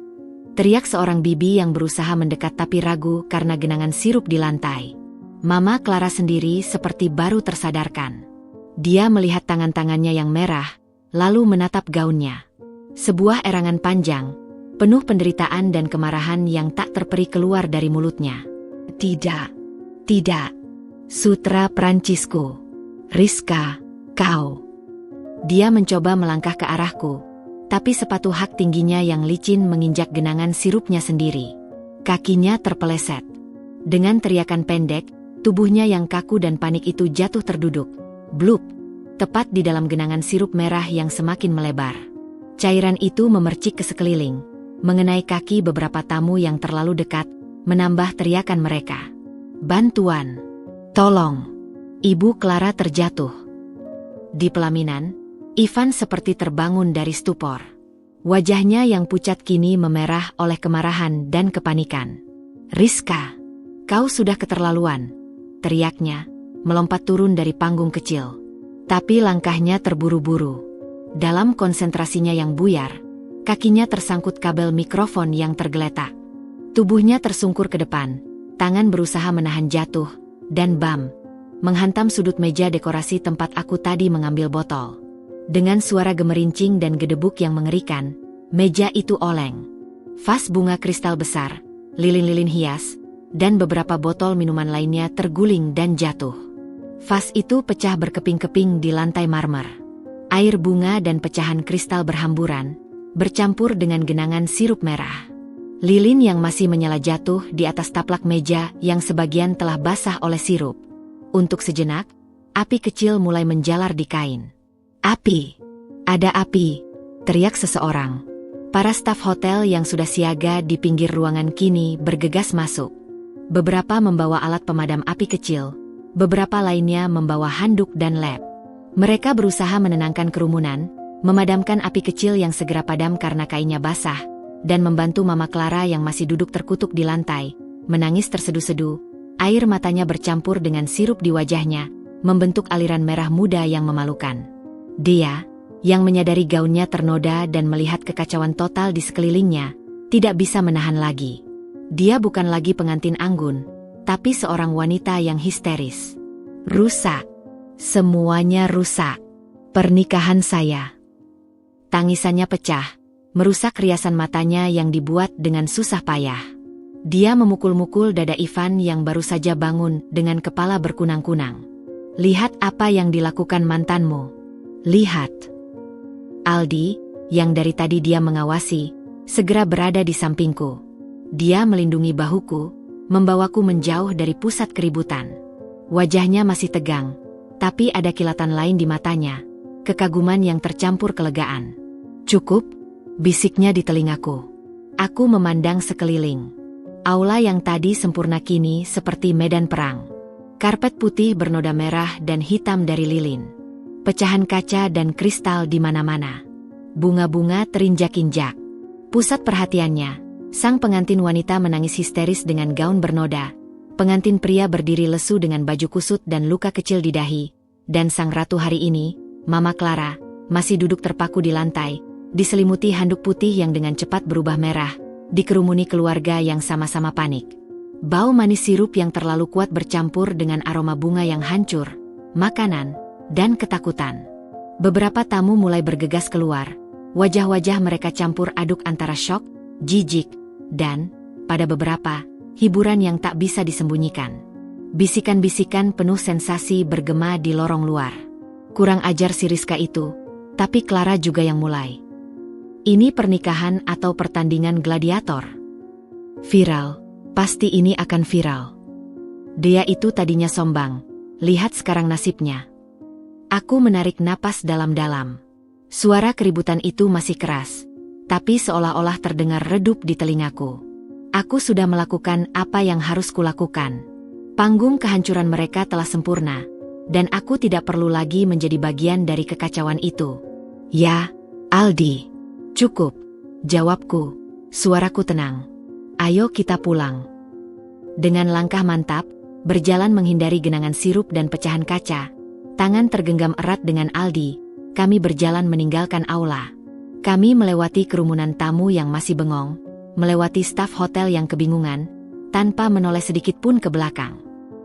teriak seorang bibi yang berusaha mendekat tapi ragu karena genangan sirup di lantai. Mama Clara sendiri seperti baru tersadarkan. Dia melihat tangan-tangannya yang merah, lalu menatap gaunnya. Sebuah erangan panjang, penuh penderitaan dan kemarahan yang tak terperi keluar dari mulutnya. "Tidak, tidak. Sutra Prancisku. Rizka, kau." Dia mencoba melangkah ke arahku, tapi sepatu hak tingginya yang licin menginjak genangan sirupnya sendiri. Kakinya terpeleset. Dengan teriakan pendek, tubuhnya yang kaku dan panik itu jatuh terduduk. Blup, tepat di dalam genangan sirup merah yang semakin melebar. Cairan itu memercik ke sekeliling, mengenai kaki beberapa tamu yang terlalu dekat, menambah teriakan mereka. "Bantuan! Tolong! Ibu Clara terjatuh!" Di pelaminan, Ivan seperti terbangun dari stupor. Wajahnya yang pucat kini memerah oleh kemarahan dan kepanikan. "Rizka, kau sudah keterlaluan!" teriaknya, melompat turun dari panggung kecil. Tapi langkahnya terburu-buru. Dalam konsentrasinya yang buyar, kakinya tersangkut kabel mikrofon yang tergeletak. Tubuhnya tersungkur ke depan, tangan berusaha menahan jatuh, dan bam, menghantam sudut meja dekorasi tempat aku tadi mengambil botol. Dengan suara gemerincing dan gedebuk yang mengerikan, meja itu oleng. Vas bunga kristal besar, lilin-lilin hias, dan beberapa botol minuman lainnya terguling dan jatuh. Vas itu pecah berkeping-keping di lantai marmer. Air bunga dan pecahan kristal berhamburan, bercampur dengan genangan sirup merah. Lilin yang masih menyala jatuh di atas taplak meja yang sebagian telah basah oleh sirup. Untuk sejenak, api kecil mulai menjalar di kain. "Api! Ada api!" teriak seseorang. Para staf hotel yang sudah siaga di pinggir ruangan kini bergegas masuk. Beberapa membawa alat pemadam api kecil, beberapa lainnya membawa handuk dan lem. Mereka berusaha menenangkan kerumunan, memadamkan api kecil yang segera padam karena kainnya basah, dan membantu Mama Clara yang masih duduk terkutuk di lantai, menangis terseduh-seduh, air matanya bercampur dengan sirup di wajahnya, membentuk aliran merah muda yang memalukan. Dia, yang menyadari gaunnya ternoda dan melihat kekacauan total di sekelilingnya, tidak bisa menahan lagi. Dia bukan lagi pengantin anggun, tapi seorang wanita yang histeris. "Rusak. Semuanya rusak. Pernikahan saya." Tangisannya pecah, merusak riasan matanya yang dibuat dengan susah payah. Dia memukul-mukul dada Ivan yang baru saja bangun dengan kepala berkunang-kunang. "Lihat apa yang dilakukan mantanmu. Lihat." Aldi, yang dari tadi dia mengawasi, segera berada di sampingku. Dia melindungi bahuku, membawaku menjauh dari pusat keributan. Wajahnya masih tegang, tapi ada kilatan lain di matanya, kekaguman yang tercampur kelegaan. "Cukup," bisiknya di telingaku. Aku memandang sekeliling. Aula yang tadi sempurna kini seperti medan perang. Karpet putih bernoda merah dan hitam dari lilin. Pecahan kaca dan kristal di mana-mana. Bunga-bunga terinjak-injak. Pusat perhatiannya, sang pengantin wanita menangis histeris dengan gaun bernoda, pengantin pria berdiri lesu dengan baju kusut dan luka kecil di dahi, dan sang ratu hari ini, Mama Clara, masih duduk terpaku di lantai, diselimuti handuk putih yang dengan cepat berubah merah, dikerumuni keluarga yang sama-sama panik. Bau manis sirup yang terlalu kuat bercampur dengan aroma bunga yang hancur, makanan, dan ketakutan. Beberapa tamu mulai bergegas keluar, wajah-wajah mereka campur aduk antara syok, jijik, dan, pada beberapa, hiburan yang tak bisa disembunyikan. Bisikan-bisikan penuh sensasi bergema di lorong luar. Kurang ajar si Rizka itu, tapi Clara juga yang mulai. Ini pernikahan atau pertandingan gladiator? Viral, pasti ini akan viral. Dia itu tadinya sombong, lihat sekarang nasibnya. Aku menarik napas dalam-dalam. Suara keributan itu masih keras, tapi seolah-olah terdengar redup di telingaku. Aku sudah melakukan apa yang harus kulakukan. Panggung kehancuran mereka telah sempurna, dan aku tidak perlu lagi menjadi bagian dari kekacauan itu. Ya, Aldi. Cukup, jawabku. Suaraku tenang. Ayo kita pulang. Dengan langkah mantap, berjalan menghindari genangan sirup dan pecahan kaca, tangan tergenggam erat dengan Aldi, kami berjalan meninggalkan aula. Kami melewati kerumunan tamu yang masih bengong, melewati staf hotel yang kebingungan, tanpa menoleh sedikit pun ke belakang.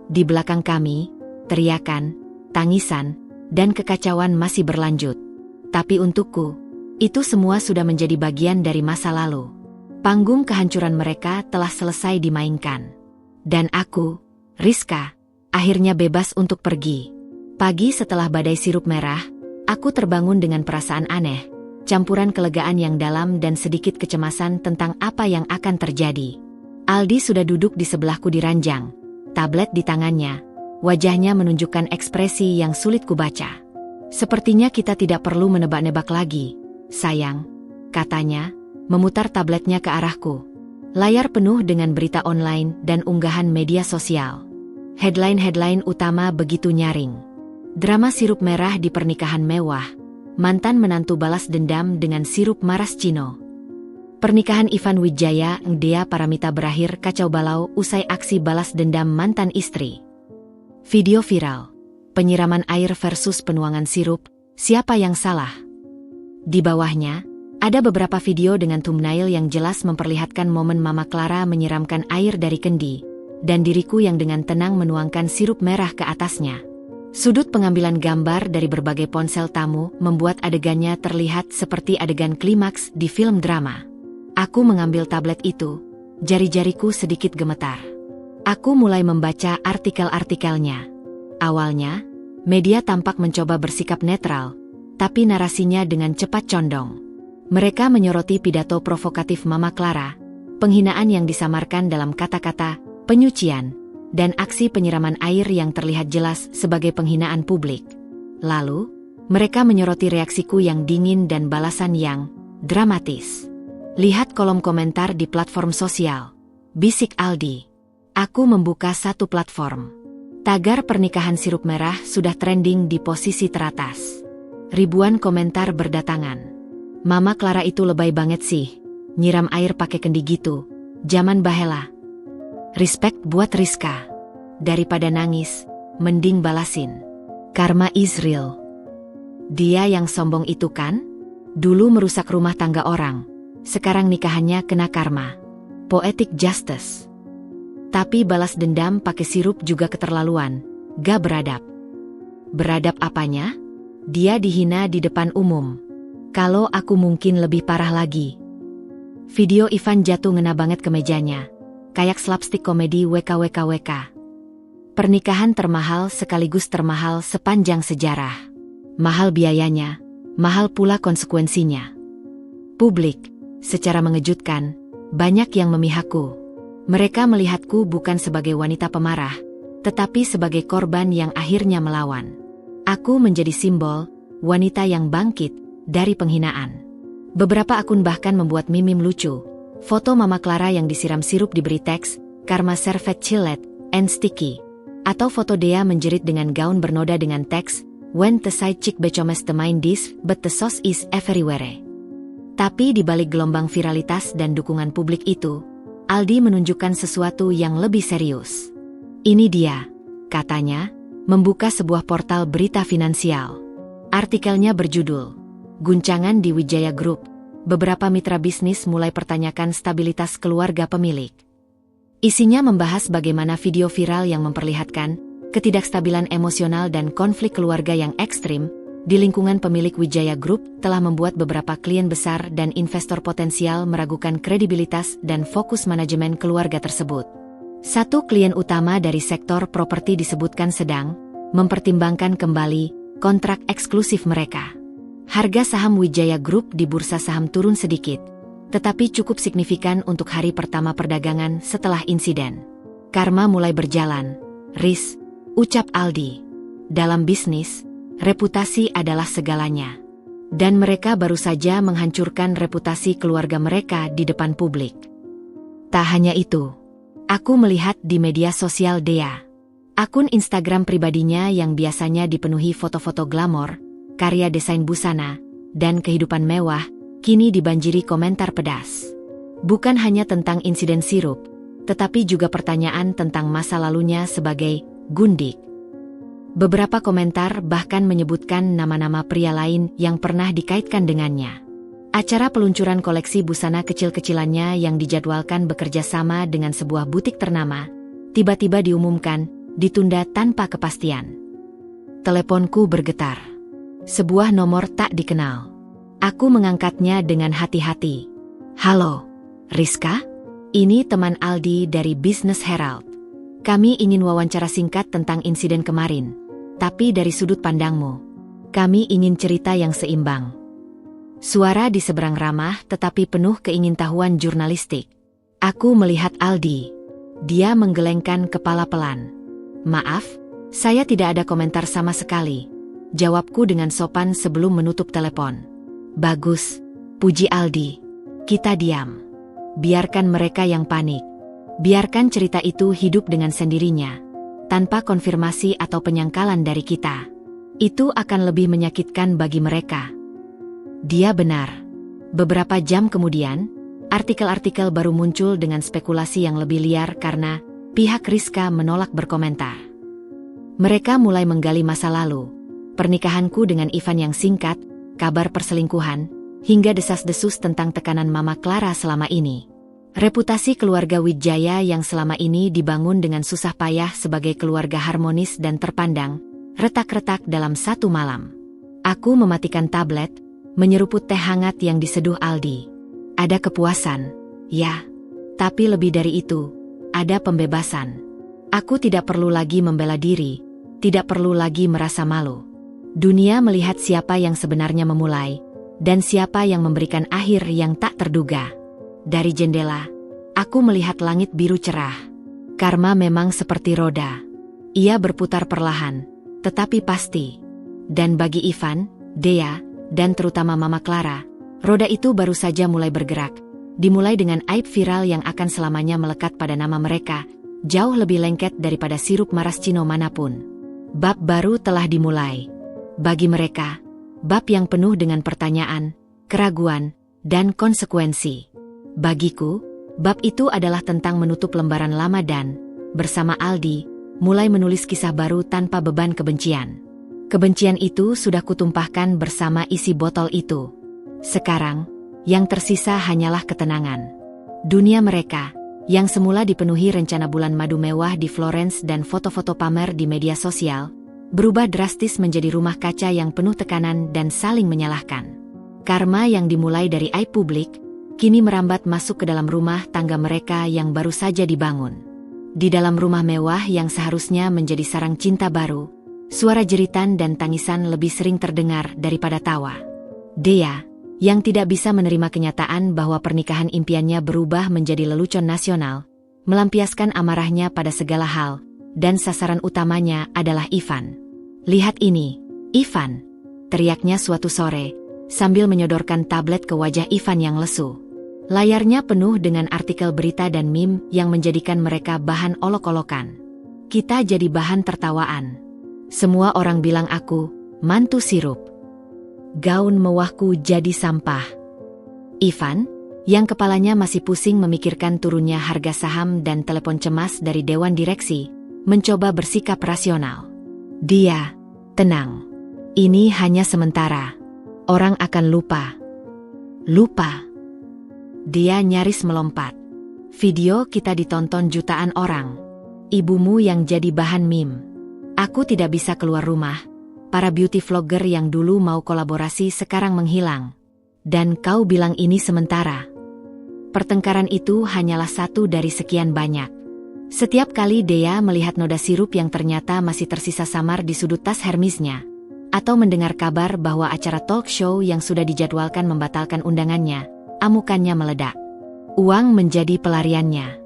Di belakang kami, teriakan, tangisan, dan kekacauan masih berlanjut. Tapi untukku, itu semua sudah menjadi bagian dari masa lalu. Panggung kehancuran mereka telah selesai dimainkan. Dan aku, Rizka, akhirnya bebas untuk pergi. Pagi setelah badai sirup merah, aku terbangun dengan perasaan aneh, campuran kelegaan yang dalam dan sedikit kecemasan tentang apa yang akan terjadi. Aldi sudah duduk di sebelahku di ranjang, tablet di tangannya, wajahnya menunjukkan ekspresi yang sulit kubaca. Sepertinya kita tidak perlu menebak-nebak lagi, sayang, katanya, memutar tabletnya ke arahku. Layar penuh dengan berita online dan unggahan media sosial. Headline-headline utama begitu nyaring. Drama sirup merah di pernikahan mewah. Mantan menantu balas dendam dengan sirup maras Cino. Pernikahan Ivan Wijaya Dea Paramita berakhir kacau balau usai aksi balas dendam mantan istri. Video viral. Penyiraman air versus penuangan sirup, siapa yang salah? Di bawahnya, ada beberapa video dengan thumbnail yang jelas memperlihatkan momen Mama Clara menyiramkan air dari kendi, dan diriku yang dengan tenang menuangkan sirup merah ke atasnya. Sudut pengambilan gambar dari berbagai ponsel tamu membuat adegannya terlihat seperti adegan klimaks di film drama. Aku mengambil tablet itu, jari-jariku sedikit gemetar. Aku mulai membaca artikel-artikelnya. Awalnya, media tampak mencoba bersikap netral, tapi narasinya dengan cepat condong. Mereka menyoroti pidato provokatif Mama Clara, penghinaan yang disamarkan dalam kata-kata, penyucian, dan aksi penyiraman air yang terlihat jelas sebagai penghinaan publik. Lalu, mereka menyoroti reaksiku yang dingin dan balasan yang dramatis. Lihat kolom komentar di platform sosial. Bisik Aldi. Aku membuka satu platform. Tagar pernikahan sirup merah sudah trending di posisi teratas. Ribuan komentar berdatangan. Mama Clara itu lebay banget sih, nyiram air pakai kendi gitu, zaman bahela. Respect buat Rizka. Daripada nangis, mending balasin. Karma is real. Dia yang sombong itu kan? Dulu merusak rumah tangga orang, sekarang nikahannya kena karma. Poetic justice. Tapi balas dendam pakai sirup juga keterlaluan, gak beradab. Beradab apanya? Dia dihina di depan umum. Kalau aku mungkin lebih parah lagi. Video Ivan jatuh ngena banget ke mejanya. Kayak slapstick komedi WKWKWK. Pernikahan termahal sekaligus termahal sepanjang sejarah. Mahal biayanya, mahal pula konsekuensinya. Publik, secara mengejutkan, banyak yang memihakku. Mereka melihatku bukan sebagai wanita pemarah, tetapi sebagai korban yang akhirnya melawan. Aku menjadi simbol, wanita yang bangkit dari penghinaan. Beberapa akun bahkan membuat meme lucu. Foto Mama Clara yang disiram sirup diberi teks, Karma Servet Chillet, and Sticky. Atau foto Dea menjerit dengan gaun bernoda dengan teks, When the side chick becomes the mind dish, but the sauce is everywhere. Tapi di balik gelombang viralitas dan dukungan publik itu, Aldi menunjukkan sesuatu yang lebih serius. Ini dia, katanya, membuka sebuah portal berita finansial. Artikelnya berjudul, Guncangan di Wijaya Group, beberapa mitra bisnis mulai pertanyakan stabilitas keluarga pemilik. Isinya membahas bagaimana video viral yang memperlihatkan ketidakstabilan emosional dan konflik keluarga yang ekstrim di lingkungan pemilik Wijaya Group telah membuat beberapa klien besar dan investor potensial meragukan kredibilitas dan fokus manajemen keluarga tersebut. Satu klien utama dari sektor properti disebutkan sedang mempertimbangkan kembali kontrak eksklusif mereka. Harga saham Wijaya Group di bursa saham turun sedikit, tetapi cukup signifikan untuk hari pertama perdagangan setelah insiden. Karma mulai berjalan, Riz, ucap Aldi. Dalam bisnis, reputasi adalah segalanya. Dan mereka baru saja menghancurkan reputasi keluarga mereka di depan publik. Tak hanya itu, aku melihat di media sosial Dea. Akun Instagram pribadinya yang biasanya dipenuhi foto-foto glamor, karya desain busana, dan kehidupan mewah, kini dibanjiri komentar pedas. Bukan hanya tentang insiden sirup, tetapi juga pertanyaan tentang masa lalunya sebagai gundik. Beberapa komentar bahkan menyebutkan nama-nama pria lain yang pernah dikaitkan dengannya. Acara peluncuran koleksi busana kecil-kecilannya yang dijadwalkan bekerja sama dengan sebuah butik ternama, tiba-tiba diumumkan, ditunda tanpa kepastian. Teleponku bergetar. Sebuah nomor tak dikenal. Aku mengangkatnya dengan hati-hati. Halo, Rizka? Ini teman Aldi dari Business Herald. Kami ingin wawancara singkat tentang insiden kemarin, tapi dari sudut pandangmu. Kami ingin cerita yang seimbang. Suara di seberang ramah tetapi penuh keingintahuan jurnalistik. Aku melihat Aldi. Dia menggelengkan kepala pelan. Maaf, saya tidak ada komentar sama sekali. Jawabku dengan sopan sebelum menutup telepon. Bagus, puji Aldi. Kita diam. Biarkan mereka yang panik. Biarkan cerita itu hidup dengan sendirinya. Tanpa konfirmasi atau penyangkalan dari kita. Itu akan lebih menyakitkan bagi mereka. Dia benar. Beberapa jam kemudian, artikel-artikel baru muncul dengan spekulasi yang lebih liar karena pihak Rizka menolak berkomentar. Mereka mulai menggali masa lalu, pernikahanku dengan Ivan yang singkat, kabar perselingkuhan, hingga desas-desus tentang tekanan Mama Clara selama ini. Reputasi keluarga Wijaya yang selama ini dibangun dengan susah payah sebagai keluarga harmonis dan terpandang, retak-retak dalam satu malam. Aku mematikan tablet, menyeruput teh hangat yang diseduh Aldi. Ada kepuasan, ya. Tapi lebih dari itu, ada pembebasan. Aku tidak perlu lagi membela diri, tidak perlu lagi merasa malu. Dunia melihat siapa yang sebenarnya memulai, dan siapa yang memberikan akhir yang tak terduga. Dari jendela, aku melihat langit biru cerah. Karma memang seperti roda. Ia berputar perlahan, tetapi pasti. Dan bagi Ivan, Dea, dan terutama Mama Clara, roda itu baru saja mulai bergerak. Dimulai dengan aib viral yang akan selamanya melekat pada nama mereka, jauh lebih lengket daripada sirup maraschino manapun. Bab baru telah dimulai. Bagi mereka, bab yang penuh dengan pertanyaan, keraguan, dan konsekuensi. Bagiku, bab itu adalah tentang menutup lembaran lama dan, bersama Aldi, mulai menulis kisah baru tanpa beban kebencian. Kebencian itu sudah kutumpahkan bersama isi botol itu. Sekarang, yang tersisa hanyalah ketenangan. Dunia mereka, yang semula dipenuhi rencana bulan madu mewah di Florence dan foto-foto pamer di media sosial, berubah drastis menjadi rumah kaca yang penuh tekanan dan saling menyalahkan. Karma yang dimulai dari aib publik, kini merambat masuk ke dalam rumah tangga mereka yang baru saja dibangun. Di dalam rumah mewah yang seharusnya menjadi sarang cinta baru, suara jeritan dan tangisan lebih sering terdengar daripada tawa. Dea, yang tidak bisa menerima kenyataan bahwa pernikahan impiannya berubah menjadi lelucon nasional, melampiaskan amarahnya pada segala hal, dan sasaran utamanya adalah Ivan. Lihat ini, Ivan, teriaknya suatu sore, sambil menyodorkan tablet ke wajah Ivan yang lesu. Layarnya penuh dengan artikel berita dan meme yang menjadikan mereka bahan olok-olokan. Kita jadi bahan tertawaan. Semua orang bilang aku, mantu sirup. Gaun mewahku jadi sampah. Ivan, yang kepalanya masih pusing memikirkan turunnya harga saham dan telepon cemas dari dewan direksi, mencoba bersikap rasional. Dia, tenang. Ini hanya sementara. Orang akan lupa. Lupa. Dia nyaris melompat. Video kita ditonton jutaan orang. Ibumu yang jadi bahan meme. Aku tidak bisa keluar rumah. Para beauty vlogger yang dulu mau kolaborasi sekarang menghilang. Dan kau bilang ini sementara. Pertengkaran itu hanyalah satu dari sekian banyak. Setiap kali Dea melihat noda sirup yang ternyata masih tersisa samar di sudut tas Hermesnya, atau mendengar kabar bahwa acara talk show yang sudah dijadwalkan membatalkan undangannya, amukannya meledak. Uang menjadi pelariannya.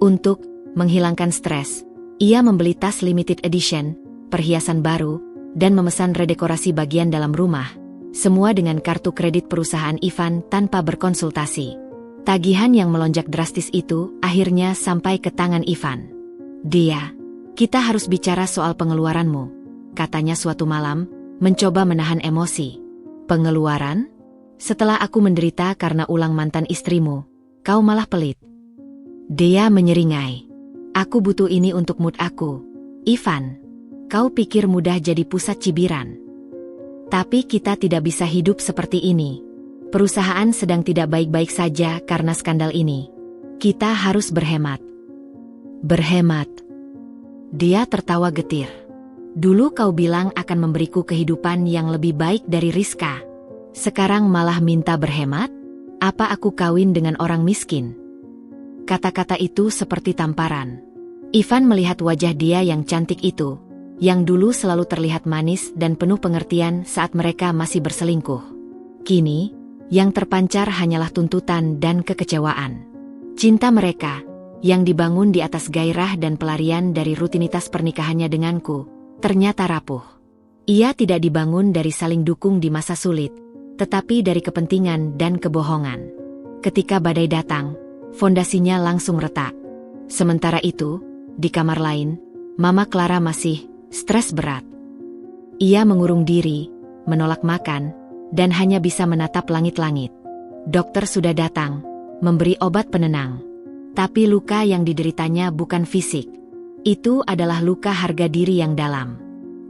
Untuk menghilangkan stres, ia membeli tas limited edition, perhiasan baru, dan memesan redekorasi bagian dalam rumah, semua dengan kartu kredit perusahaan Ivan tanpa berkonsultasi. Tagihan yang melonjak drastis itu akhirnya sampai ke tangan Ivan. Dia, kita harus bicara soal pengeluaranmu, katanya suatu malam, mencoba menahan emosi. Pengeluaran? Setelah aku menderita karena ulang mantan istrimu, kau malah pelit. Dea menyeringai. Aku butuh ini untuk mood aku. Ivan, kau pikir mudah jadi pusat cibiran. Tapi kita tidak bisa hidup seperti ini. Perusahaan sedang tidak baik-baik saja karena skandal ini. Kita harus berhemat. Berhemat. Dia tertawa getir. Dulu kau bilang akan memberiku kehidupan yang lebih baik dari Rizka. Sekarang malah minta berhemat? Apa aku kawin dengan orang miskin? Kata-kata itu seperti tamparan. Ivan melihat wajah dia yang cantik itu, yang dulu selalu terlihat manis dan penuh pengertian saat mereka masih berselingkuh. Kini, yang terpancar hanyalah tuntutan dan kekecewaan. Cinta mereka, yang dibangun di atas gairah dan pelarian dari rutinitas pernikahannya denganku, ternyata rapuh. Ia tidak dibangun dari saling dukung di masa sulit, tetapi dari kepentingan dan kebohongan. Ketika badai datang, fondasinya langsung retak. Sementara itu, di kamar lain, Mama Clara masih stres berat. Ia mengurung diri, menolak makan, dan hanya bisa menatap langit-langit. Dokter sudah datang, memberi obat penenang. Tapi luka yang dideritanya bukan fisik. Itu adalah luka harga diri yang dalam.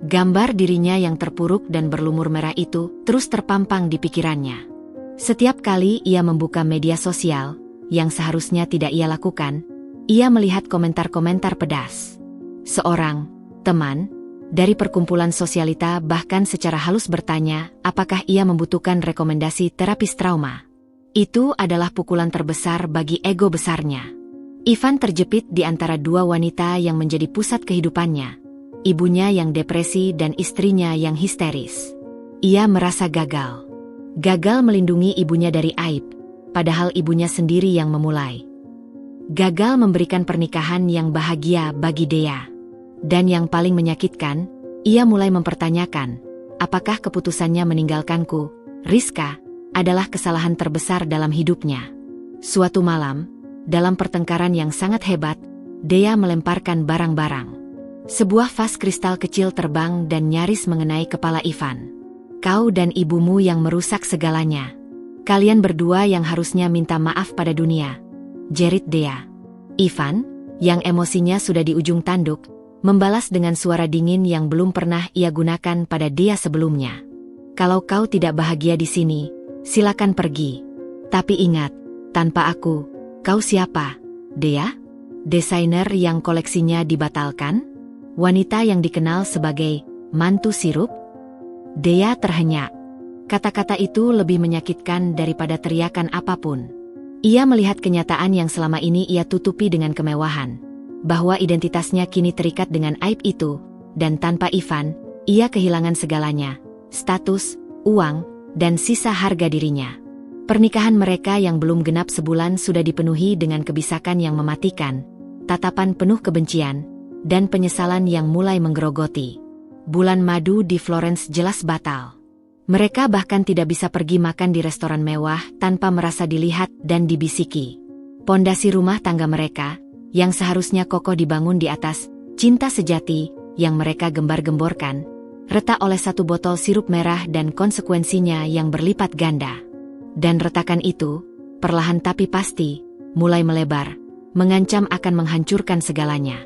Gambar dirinya yang terpuruk dan berlumur merah itu terus terpampang di pikirannya. Setiap kali ia membuka media sosial, yang seharusnya tidak ia lakukan, ia melihat komentar-komentar pedas. Seorang teman dari perkumpulan sosialita bahkan secara halus bertanya apakah ia membutuhkan rekomendasi terapis trauma. Itu adalah pukulan terbesar bagi ego besarnya. Ivan terjepit di antara dua wanita yang menjadi pusat kehidupannya. Ibunya yang depresi dan istrinya yang histeris. Ia merasa gagal. Gagal melindungi ibunya dari aib, padahal ibunya sendiri yang memulai. Gagal memberikan pernikahan yang bahagia bagi Dea. Dan yang paling menyakitkan, ia mulai mempertanyakan, apakah keputusannya meninggalkanku, Rizka, adalah kesalahan terbesar dalam hidupnya. Suatu malam, dalam pertengkaran yang sangat hebat, Dea melemparkan barang-barang. Sebuah vas kristal kecil terbang dan nyaris mengenai kepala Ivan. Kau dan ibumu yang merusak segalanya. Kalian berdua yang harusnya minta maaf pada dunia, jerit Dea. Ivan, yang emosinya sudah di ujung tanduk, membalas dengan suara dingin yang belum pernah ia gunakan pada Dea sebelumnya. Kalau kau tidak bahagia di sini, silakan pergi. Tapi ingat, tanpa aku, kau siapa, Dea? Desainer yang koleksinya dibatalkan? Wanita yang dikenal sebagai mantu sirup? Dea terhenyak. Kata-kata itu lebih menyakitkan daripada teriakan apapun. Ia melihat kenyataan yang selama ini ia tutupi dengan kemewahan. Bahwa identitasnya kini terikat dengan aib itu, dan tanpa Ivan, ia kehilangan segalanya. Status, uang, dan sisa harga dirinya. Pernikahan mereka yang belum genap sebulan sudah dipenuhi dengan kebisakan yang mematikan, tatapan penuh kebencian, dan penyesalan yang mulai menggerogoti. Bulan madu di Florence jelas batal. Mereka bahkan tidak bisa pergi makan di restoran mewah tanpa merasa dilihat dan dibisiki. Pondasi rumah tangga mereka, yang seharusnya kokoh dibangun di atas cinta sejati yang mereka gembar-gemborkan, retak oleh satu botol sirup merah dan konsekuensinya yang berlipat ganda. Dan retakan itu, perlahan tapi pasti, mulai melebar, mengancam akan menghancurkan segalanya.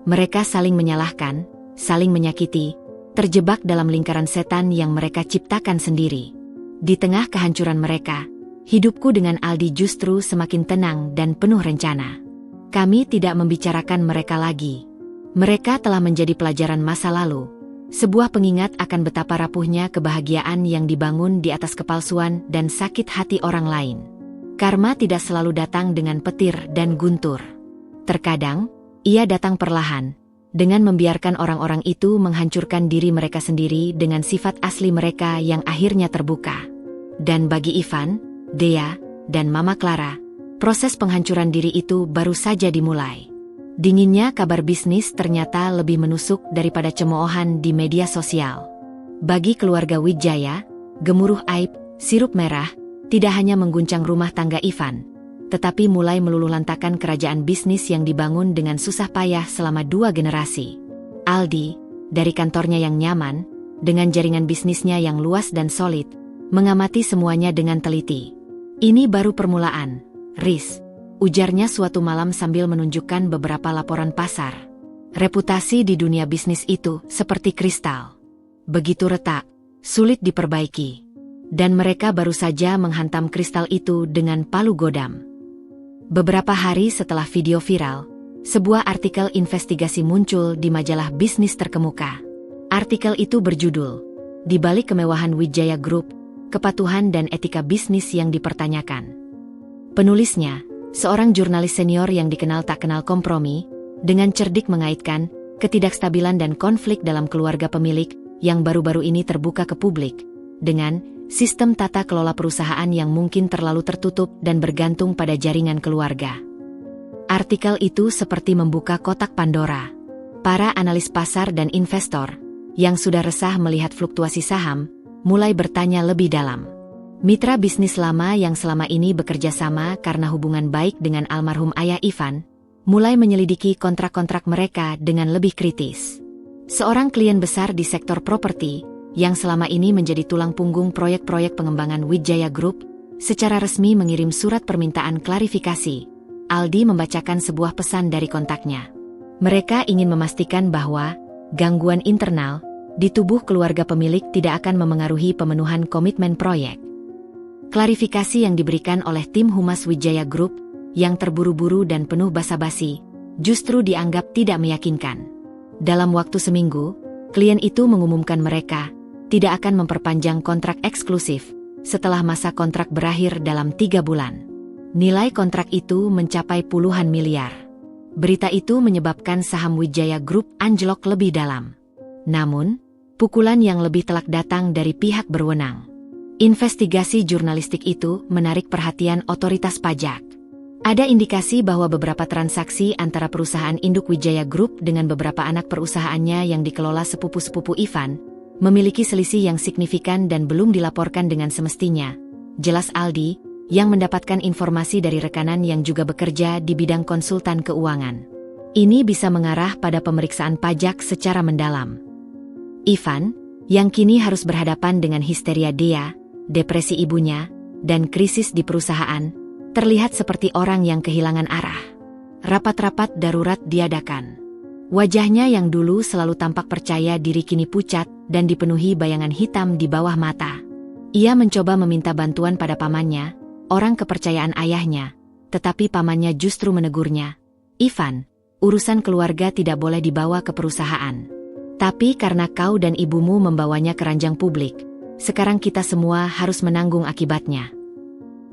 Mereka saling menyalahkan, saling menyakiti, terjebak dalam lingkaran setan yang mereka ciptakan sendiri. Di tengah kehancuran mereka, hidupku dengan Aldi justru semakin tenang dan penuh rencana. Kami tidak membicarakan mereka lagi. Mereka telah menjadi pelajaran masa lalu, sebuah pengingat akan betapa rapuhnya kebahagiaan yang dibangun di atas kepalsuan dan sakit hati orang lain. Karma tidak selalu datang dengan petir dan guntur. Terkadang, ia datang perlahan, dengan membiarkan orang-orang itu menghancurkan diri mereka sendiri dengan sifat asli mereka yang akhirnya terbuka. Dan bagi Ivan, Dea, dan Mama Clara, proses penghancuran diri itu baru saja dimulai. Dinginnya kabar bisnis ternyata lebih menusuk daripada cemoohan di media sosial. Bagi keluarga Wijaya, gemuruh aib, sirup merah, tidak hanya mengguncang rumah tangga Ivan, tetapi mulai meluluhlantakkan kerajaan bisnis yang dibangun dengan susah payah selama 2 generasi. Aldi, dari kantornya yang nyaman, dengan jaringan bisnisnya yang luas dan solid, mengamati semuanya dengan teliti. Ini baru permulaan, Riz, ujarnya suatu malam sambil menunjukkan beberapa laporan pasar. Reputasi di dunia bisnis itu seperti kristal. Begitu retak, sulit diperbaiki. Dan mereka baru saja menghantam kristal itu dengan palu godam. Beberapa hari setelah video viral, sebuah artikel investigasi muncul di majalah bisnis terkemuka. Artikel itu berjudul, "Di balik kemewahan Wijaya Group, kepatuhan dan etika bisnis yang dipertanyakan." Penulisnya, seorang jurnalis senior yang dikenal tak kenal kompromi, dengan cerdik mengaitkan ketidakstabilan dan konflik dalam keluarga pemilik yang baru-baru ini terbuka ke publik, dengan sistem tata kelola perusahaan yang mungkin terlalu tertutup dan bergantung pada jaringan keluarga. Artikel itu seperti membuka kotak Pandora. Para analis pasar dan investor, yang sudah resah melihat fluktuasi saham, mulai bertanya lebih dalam. Mitra bisnis lama yang selama ini bekerja sama karena hubungan baik dengan almarhum ayah Ivan, mulai menyelidiki kontrak-kontrak mereka dengan lebih kritis. Seorang klien besar di sektor properti, yang selama ini menjadi tulang punggung proyek-proyek pengembangan Wijaya Group, secara resmi mengirim surat permintaan klarifikasi. Aldi membacakan sebuah pesan dari kontaknya. Mereka ingin memastikan bahwa gangguan internal di tubuh keluarga pemilik tidak akan memengaruhi pemenuhan komitmen proyek. Klarifikasi yang diberikan oleh tim Humas Wijaya Group, yang terburu-buru dan penuh basa-basi, justru dianggap tidak meyakinkan. Dalam waktu seminggu, klien itu mengumumkan mereka tidak akan memperpanjang kontrak eksklusif setelah masa kontrak berakhir dalam 3 bulan. Nilai kontrak itu mencapai puluhan miliar. Berita itu menyebabkan saham Wijaya Group anjlok lebih dalam. Namun, pukulan yang lebih telak datang dari pihak berwenang. Investigasi jurnalistik itu menarik perhatian otoritas pajak. Ada indikasi bahwa beberapa transaksi antara perusahaan induk Wijaya Group dengan beberapa anak perusahaannya yang dikelola sepupu-sepupu Ivan, memiliki selisih yang signifikan dan belum dilaporkan dengan semestinya. Jelas Aldi, yang mendapatkan informasi dari rekanan yang juga bekerja di bidang konsultan keuangan. Ini bisa mengarah pada pemeriksaan pajak secara mendalam. Ivan, yang kini harus berhadapan dengan histeria Dea, depresi ibunya, dan krisis di perusahaan, terlihat seperti orang yang kehilangan arah. Rapat-rapat darurat diadakan. Wajahnya yang dulu selalu tampak percaya diri kini pucat dan dipenuhi bayangan hitam di bawah mata. Ia mencoba meminta bantuan pada pamannya, orang kepercayaan ayahnya, tetapi pamannya justru menegurnya. "Ivan, urusan keluarga tidak boleh dibawa ke perusahaan. Tapi karena kau dan ibumu membawanya ke ranjang publik, sekarang kita semua harus menanggung akibatnya."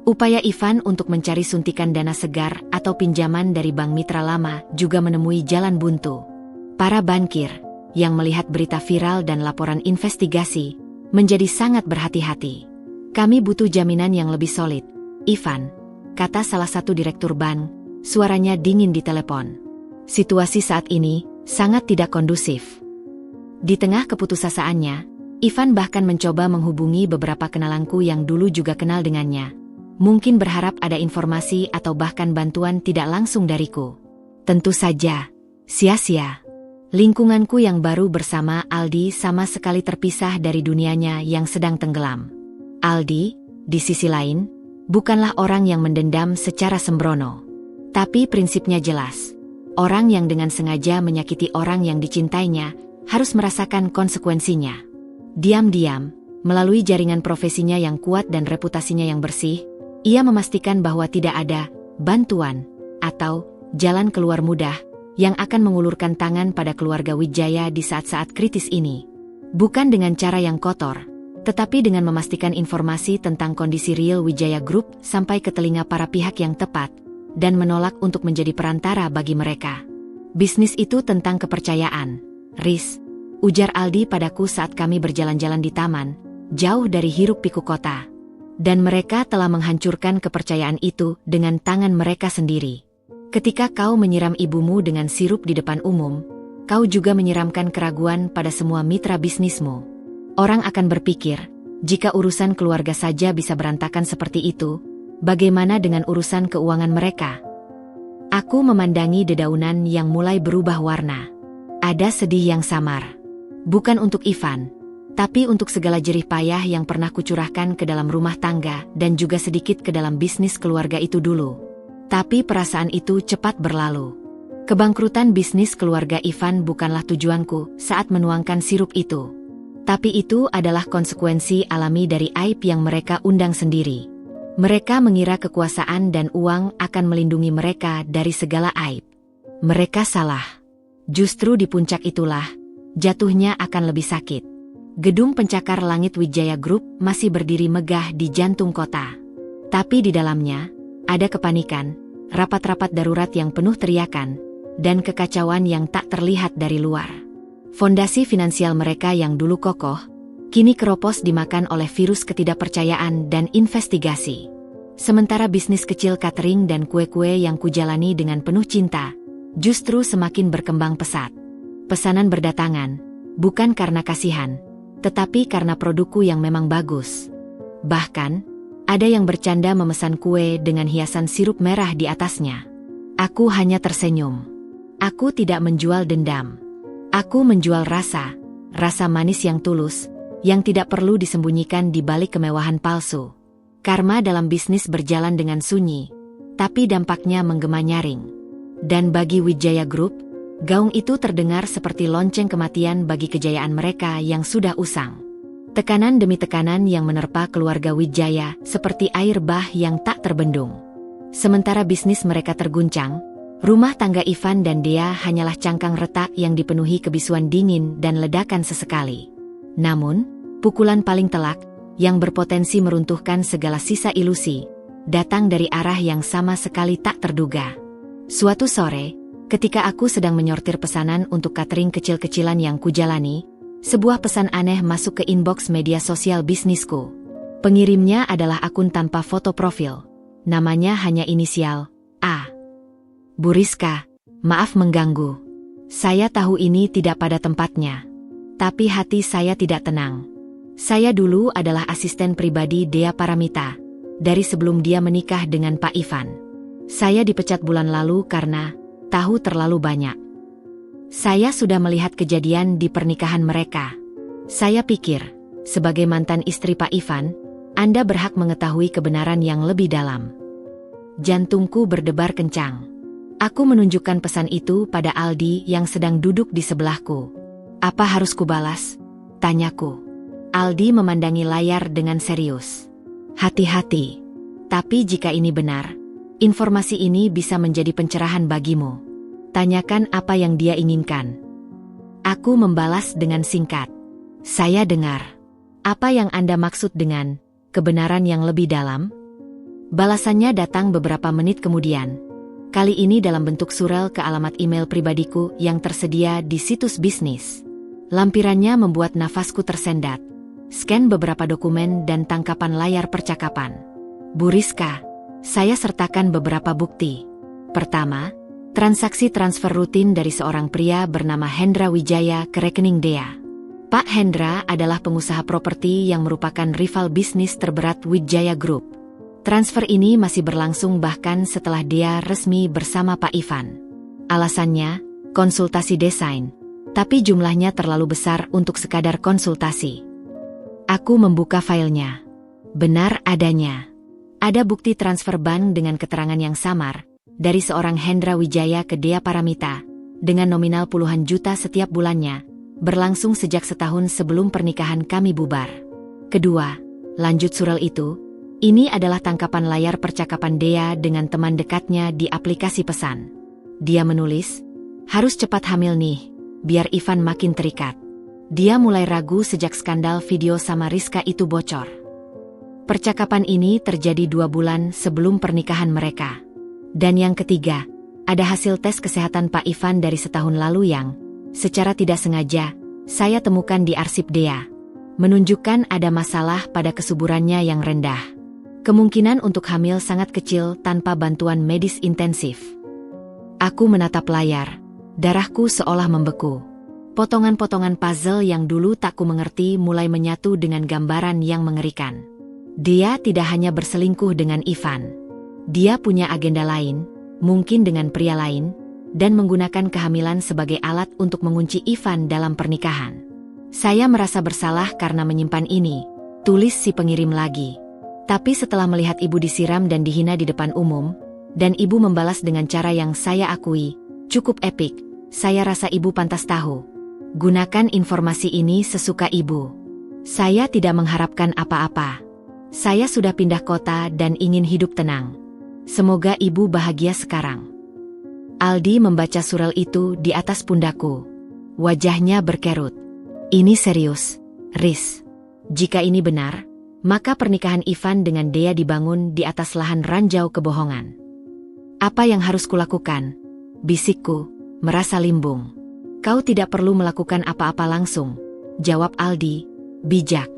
Upaya Ivan untuk mencari suntikan dana segar atau pinjaman dari bank mitra lama juga menemui jalan buntu. Para bankir, yang melihat berita viral dan laporan investigasi, menjadi sangat berhati-hati. "Kami butuh jaminan yang lebih solid, Ivan," kata salah satu direktur bank, suaranya dingin di telepon. Situasi saat ini sangat tidak kondusif. Di tengah keputusasaan,nya, Ivan bahkan mencoba menghubungi beberapa kenalanku yang dulu juga kenal dengannya. Mungkin berharap ada informasi atau bahkan bantuan tidak langsung dariku. Tentu saja, sia-sia. Lingkunganku yang baru bersama Aldi sama sekali terpisah dari dunianya yang sedang tenggelam. Aldi, di sisi lain, bukanlah orang yang mendendam secara sembrono. Tapi prinsipnya jelas. Orang yang dengan sengaja menyakiti orang yang dicintainya, harus merasakan konsekuensinya. Diam-diam, melalui jaringan profesinya yang kuat dan reputasinya yang bersih, ia memastikan bahwa tidak ada bantuan atau jalan keluar mudah yang akan mengulurkan tangan pada keluarga Wijaya di saat-saat kritis ini. Bukan dengan cara yang kotor, tetapi dengan memastikan informasi tentang kondisi real Wijaya Group sampai ke telinga para pihak yang tepat, dan menolak untuk menjadi perantara bagi mereka. "Bisnis itu tentang kepercayaan, Riz," ujar Aldi padaku saat kami berjalan-jalan di taman, jauh dari hiruk-pikuk kota. "Dan mereka telah menghancurkan kepercayaan itu dengan tangan mereka sendiri. Ketika kau menyiram ibumu dengan sirup di depan umum, kau juga menyiramkan keraguan pada semua mitra bisnismu. Orang akan berpikir, jika urusan keluarga saja bisa berantakan seperti itu, bagaimana dengan urusan keuangan mereka?" Aku memandangi dedaunan yang mulai berubah warna. Ada sedih yang samar. Bukan untuk Ivan, tapi untuk segala jerih payah yang pernah kucurahkan ke dalam rumah tangga dan juga sedikit ke dalam bisnis keluarga itu dulu. Tapi perasaan itu cepat berlalu. Kebangkrutan bisnis keluarga Ivan bukanlah tujuanku saat menuangkan sirup itu. Tapi itu adalah konsekuensi alami dari aib yang mereka undang sendiri. Mereka mengira kekuasaan dan uang akan melindungi mereka dari segala aib. Mereka salah. Justru di puncak itulah, jatuhnya akan lebih sakit. Gedung pencakar langit Wijaya Group masih berdiri megah di jantung kota. Tapi di dalamnya, ada kepanikan, rapat-rapat darurat yang penuh teriakan, dan kekacauan yang tak terlihat dari luar. Fondasi finansial mereka yang dulu kokoh, kini keropos dimakan oleh virus ketidakpercayaan dan investigasi. Sementara bisnis kecil catering dan kue-kue yang kujalani dengan penuh cinta, justru semakin berkembang pesat. Pesanan berdatangan, bukan karena kasihan, tetapi karena produkku yang memang bagus. Bahkan, ada yang bercanda memesan kue dengan hiasan sirup merah di atasnya. Aku hanya tersenyum. Aku tidak menjual dendam. Aku menjual rasa manis yang tulus, yang tidak perlu disembunyikan di balik kemewahan palsu. Karma dalam bisnis berjalan dengan sunyi, tapi dampaknya menggema nyaring. Dan bagi Wijaya Group, gaung itu terdengar seperti lonceng kematian bagi kejayaan mereka yang sudah usang. Tekanan demi tekanan yang menerpa keluarga Wijaya seperti air bah yang tak terbendung. Sementara bisnis mereka terguncang, rumah tangga Ivan dan Dea hanyalah cangkang retak yang dipenuhi kebisuan dingin dan ledakan sesekali. Namun, pukulan paling telak, yang berpotensi meruntuhkan segala sisa ilusi, datang dari arah yang sama sekali tak terduga. Suatu sore, ketika aku sedang menyortir pesanan untuk catering kecil-kecilan yang kujalani, sebuah pesan aneh masuk ke inbox media sosial bisnisku. Pengirimnya adalah akun tanpa foto profil. Namanya hanya inisial A. Bu Rizka, maaf mengganggu. Saya tahu ini tidak pada tempatnya. Tapi hati saya tidak tenang. Saya dulu adalah asisten pribadi Dea Paramita, dari sebelum dia menikah dengan Pak Ivan. Saya dipecat bulan lalu karena tahu terlalu banyak. Saya sudah melihat kejadian di pernikahan mereka. Saya pikir, sebagai mantan istri Pak Ivan, Anda berhak mengetahui kebenaran yang lebih dalam. Jantungku berdebar kencang. Aku menunjukkan pesan itu pada Aldi yang sedang duduk di sebelahku. Apa harus kubalas? Tanyaku. Aldi memandangi layar dengan serius. Hati-hati. Tapi jika ini benar, informasi ini bisa menjadi pencerahan bagimu. Tanyakan apa yang dia inginkan. Aku membalas dengan singkat. Saya dengar. Apa yang Anda maksud dengan kebenaran yang lebih dalam? Balasannya datang beberapa menit kemudian. Kali ini dalam bentuk surel ke alamat email pribadiku yang tersedia di situs bisnis. Lampirannya membuat nafasku tersendat. Scan beberapa dokumen dan tangkapan layar percakapan. Bu Rizka, saya sertakan beberapa bukti. Pertama, transaksi transfer rutin dari seorang pria bernama Hendra Wijaya ke rekening Dea. Pak Hendra adalah pengusaha properti yang merupakan rival bisnis terberat Wijaya Group. Transfer ini masih berlangsung bahkan setelah Dea resmi bersama Pak Ivan. Alasannya, konsultasi desain, tapi jumlahnya terlalu besar untuk sekadar konsultasi. Aku membuka filenya. Benar adanya. Ada bukti transfer bank dengan keterangan yang samar, dari seorang Hendra Wijaya ke Dea Paramita, dengan nominal puluhan juta setiap bulannya, berlangsung sejak setahun sebelum pernikahan kami bubar. Kedua, lanjut surel itu, ini adalah tangkapan layar percakapan Dea dengan teman dekatnya di aplikasi pesan. Dia menulis, harus cepat hamil nih, biar Ivan makin terikat. Dia mulai ragu sejak skandal video sama Rizka itu bocor. Percakapan ini terjadi 2 bulan sebelum pernikahan mereka. Dan yang ketiga, ada hasil tes kesehatan Pak Ivan dari setahun lalu yang, secara tidak sengaja, saya temukan di arsip Dea. Menunjukkan ada masalah pada kesuburannya yang rendah. Kemungkinan untuk hamil sangat kecil tanpa bantuan medis intensif. Aku menatap layar, darahku seolah membeku. Potongan-potongan puzzle yang dulu tak ku mengerti mulai menyatu dengan gambaran yang mengerikan. Dia tidak hanya berselingkuh dengan Ivan. Dia punya agenda lain, mungkin dengan pria lain, dan menggunakan kehamilan sebagai alat untuk mengunci Ivan dalam pernikahan. Saya merasa bersalah karena menyimpan ini, tulis si pengirim lagi. Tapi setelah melihat ibu disiram dan dihina di depan umum, Dan ibu membalas dengan cara yang saya akui, cukup epik. Saya rasa ibu pantas tahu. Gunakan informasi ini sesuka ibu. Saya tidak mengharapkan apa-apa. Saya sudah pindah kota dan ingin hidup tenang. Semoga ibu bahagia sekarang. Aldi membaca surel itu di atas pundakku. Wajahnya berkerut. Ini serius, Riz. Jika ini benar, maka pernikahan Ivan dengan Dea dibangun di atas lahan ranjau kebohongan. Apa yang harus kulakukan? Bisikku, merasa limbung. Kau tidak perlu melakukan apa-apa langsung, jawab Aldi, bijak.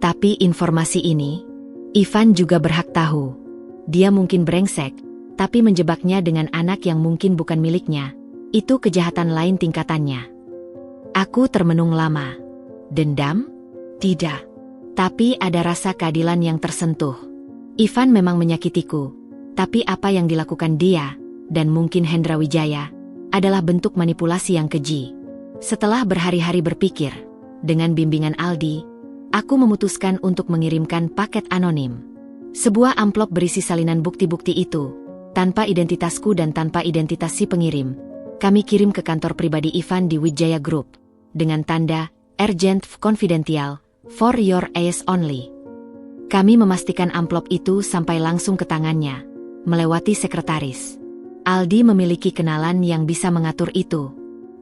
Tapi informasi ini, Ivan juga berhak tahu. Dia mungkin brengsek, tapi menjebaknya dengan anak yang mungkin bukan miliknya, itu kejahatan lain tingkatannya. Aku termenung lama. Dendam? Tidak. Tapi ada rasa keadilan yang tersentuh. Ivan memang menyakitiku. Tapi apa yang dilakukan dia, dan mungkin Hendra Wijaya, adalah bentuk manipulasi yang keji. Setelah berhari-hari berpikir, dengan bimbingan Aldi, aku memutuskan untuk mengirimkan paket anonim. Sebuah amplop berisi salinan bukti-bukti itu, tanpa identitasku dan tanpa identitas si pengirim. Kami kirim ke kantor pribadi Ivan di Wijaya Group, dengan tanda, Urgent Confidential, for your eyes only. Kami memastikan amplop itu sampai langsung ke tangannya, melewati sekretaris. Aldi memiliki kenalan yang bisa mengatur itu.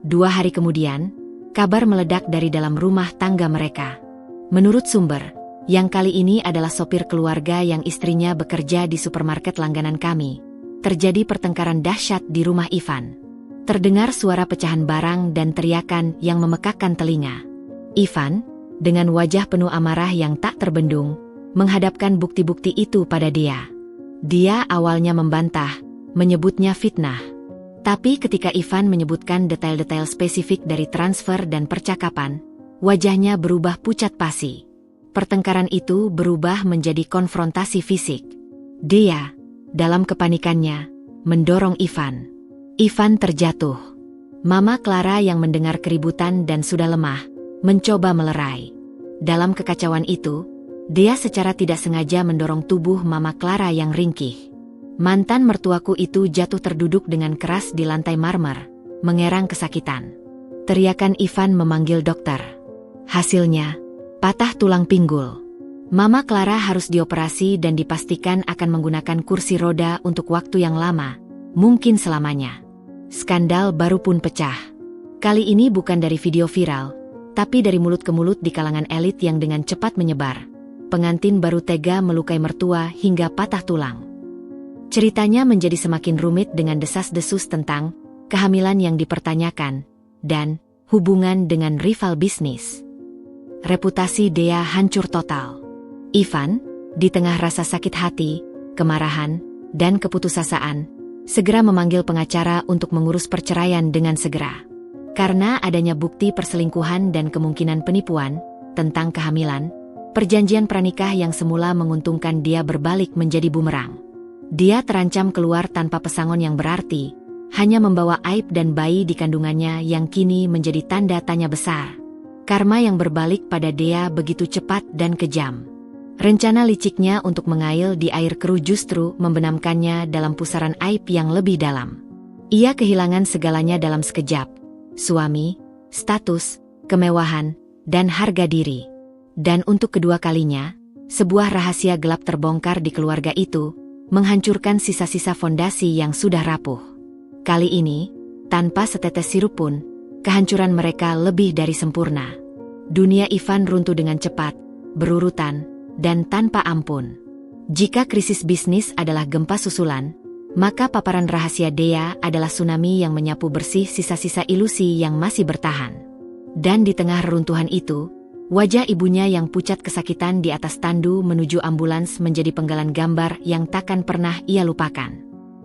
2 hari kemudian, kabar meledak dari dalam rumah tangga mereka. Menurut sumber, yang kali ini adalah sopir keluarga yang istrinya bekerja di supermarket langganan kami, terjadi pertengkaran dahsyat di rumah Ivan. Terdengar suara pecahan barang dan teriakan yang memekakkan telinga. Ivan, dengan wajah penuh amarah yang tak terbendung, menghadapkan bukti-bukti itu pada dia. Dia awalnya membantah, menyebutnya fitnah. Tapi ketika Ivan menyebutkan detail-detail spesifik dari transfer dan percakapan, wajahnya berubah pucat pasi. Pertengkaran itu berubah menjadi konfrontasi fisik. Dia, dalam kepanikannya, mendorong Ivan. Ivan terjatuh. Mama Clara yang mendengar keributan dan sudah lemah, mencoba melerai. Dalam kekacauan itu, dia secara tidak sengaja mendorong tubuh Mama Clara yang ringkih. Mantan mertuaku itu jatuh terduduk dengan keras di lantai marmer, mengerang kesakitan. Teriakan Ivan memanggil dokter. Hasilnya, patah tulang pinggul. Mama Clara harus dioperasi dan dipastikan akan menggunakan kursi roda untuk waktu yang lama, mungkin selamanya. Skandal baru pun pecah. Kali ini bukan dari video viral, tapi dari mulut ke mulut di kalangan elit yang dengan cepat menyebar. Pengantin baru tega melukai mertua hingga patah tulang. Ceritanya menjadi semakin rumit dengan desas-desus tentang kehamilan yang dipertanyakan dan hubungan dengan rival bisnis. Reputasi Dea hancur total. Ivan, di tengah rasa sakit hati, kemarahan, dan keputusasaan, segera memanggil pengacara untuk mengurus perceraian dengan segera. Karena adanya bukti perselingkuhan dan kemungkinan penipuan tentang kehamilan, perjanjian pranikah yang semula menguntungkan dia berbalik menjadi bumerang. Dia terancam keluar tanpa pesangon yang berarti, hanya membawa aib dan bayi di kandungannya yang kini menjadi tanda tanya besar. Karma yang berbalik pada Dea begitu cepat dan kejam. Rencana liciknya untuk mengail di air keruh justru membenamkannya dalam pusaran aib yang lebih dalam. Ia kehilangan segalanya dalam sekejap. Suami, status, kemewahan, dan harga diri. Dan untuk kedua kalinya, sebuah rahasia gelap terbongkar di keluarga itu, menghancurkan sisa-sisa fondasi yang sudah rapuh. Kali ini, tanpa setetes sirup pun, kehancuran mereka lebih dari sempurna. Dunia Ivan runtuh dengan cepat, berurutan, dan tanpa ampun. Jika krisis bisnis adalah gempa susulan, maka paparan rahasia Dea adalah tsunami yang menyapu bersih sisa-sisa ilusi yang masih bertahan. Dan di tengah reruntuhan itu, wajah ibunya yang pucat kesakitan di atas tandu menuju ambulans menjadi penggalan gambar yang takkan pernah ia lupakan.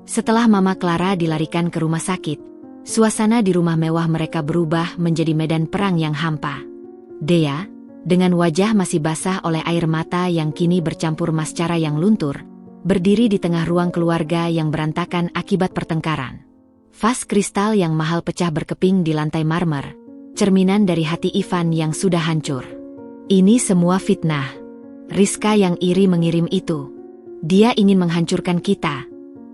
Setelah Mama Clara dilarikan ke rumah sakit, suasana di rumah mewah mereka berubah menjadi medan perang yang hampa. Dea, dengan wajah masih basah oleh air mata yang kini bercampur mascara yang luntur, berdiri di tengah ruang keluarga yang berantakan akibat pertengkaran. Vas kristal yang mahal pecah berkeping di lantai marmer, cerminan dari hati Ivan yang sudah hancur. Ini semua fitnah. Rizka yang iri mengirim itu. Dia ingin menghancurkan kita.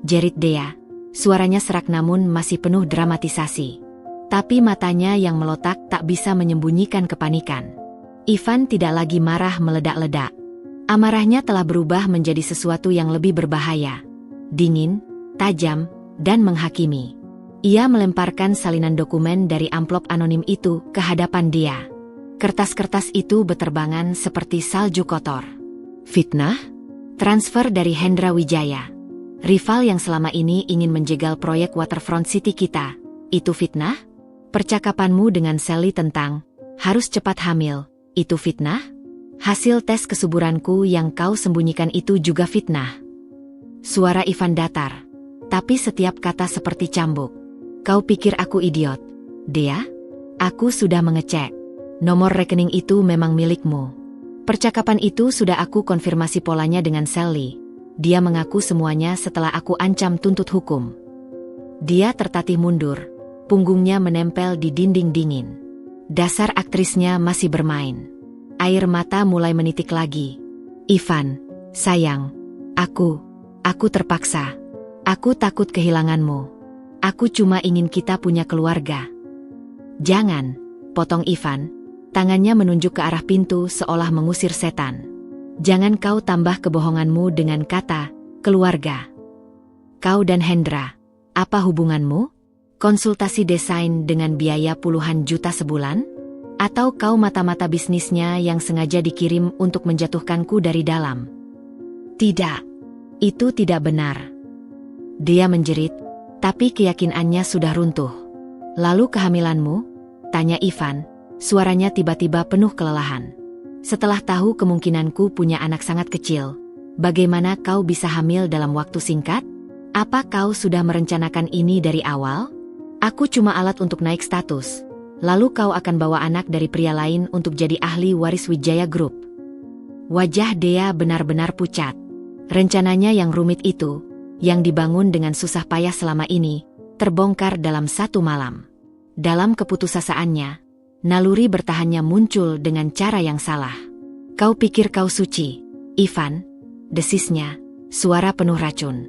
jerit Dea. Suaranya serak namun masih penuh dramatisasi. Tapi matanya yang melotak tak bisa menyembunyikan kepanikan. Ivan tidak lagi marah meledak-ledak. Amarahnya telah berubah menjadi sesuatu yang lebih berbahaya. Dingin, tajam, dan menghakimi. Ia melemparkan salinan dokumen dari amplop anonim itu ke hadapan Dea. Kertas-kertas itu beterbangan seperti salju kotor. Fitnah? Transfer dari Hendra Wijaya. Rival yang selama ini ingin menjegal proyek Waterfront City kita. Itu fitnah? Percakapanmu dengan Sally tentang harus cepat hamil. Itu fitnah? Hasil tes kesuburanku yang kau sembunyikan itu juga fitnah. Suara Ivan datar. Tapi setiap kata seperti cambuk. Kau pikir aku idiot? Dea? Aku sudah mengecek. Nomor rekening itu memang milikmu. Percakapan itu sudah aku konfirmasi polanya dengan Sally. Dia mengaku semuanya setelah aku ancam tuntut hukum. Dia tertatih mundur. Punggungnya menempel di dinding dingin. Dasar aktrisnya masih bermain. Air mata mulai menitik lagi. Ivan, sayang. Aku terpaksa. Aku takut kehilanganmu. Aku cuma ingin kita punya keluarga. Jangan, potong Ivan. Tangannya menunjuk ke arah pintu seolah mengusir setan. Jangan kau tambah kebohonganmu dengan kata keluarga. Kau dan Hendra, apa hubunganmu? Konsultasi desain dengan biaya puluhan juta sebulan? Atau kau mata-mata bisnisnya yang sengaja dikirim untuk menjatuhkanku dari dalam? Tidak, itu tidak benar. Dia menjerit, tapi keyakinannya sudah runtuh. Lalu kehamilanmu? Tanya Ivan, suaranya tiba-tiba penuh kelelahan. Setelah tahu kemungkinanku punya anak sangat kecil, bagaimana kau bisa hamil dalam waktu singkat? Apa kau sudah merencanakan ini dari awal? Aku cuma alat untuk naik status. Lalu kau akan bawa anak dari pria lain untuk jadi ahli waris Wijaya Group. Wajah Dea benar-benar pucat. Rencananya yang rumit itu, yang dibangun dengan susah payah selama ini, terbongkar dalam satu malam. Dalam keputusasaan,nya, naluri bertahannya muncul dengan cara yang salah. Kau pikir kau suci, Ivan? Desisnya, suara penuh racun.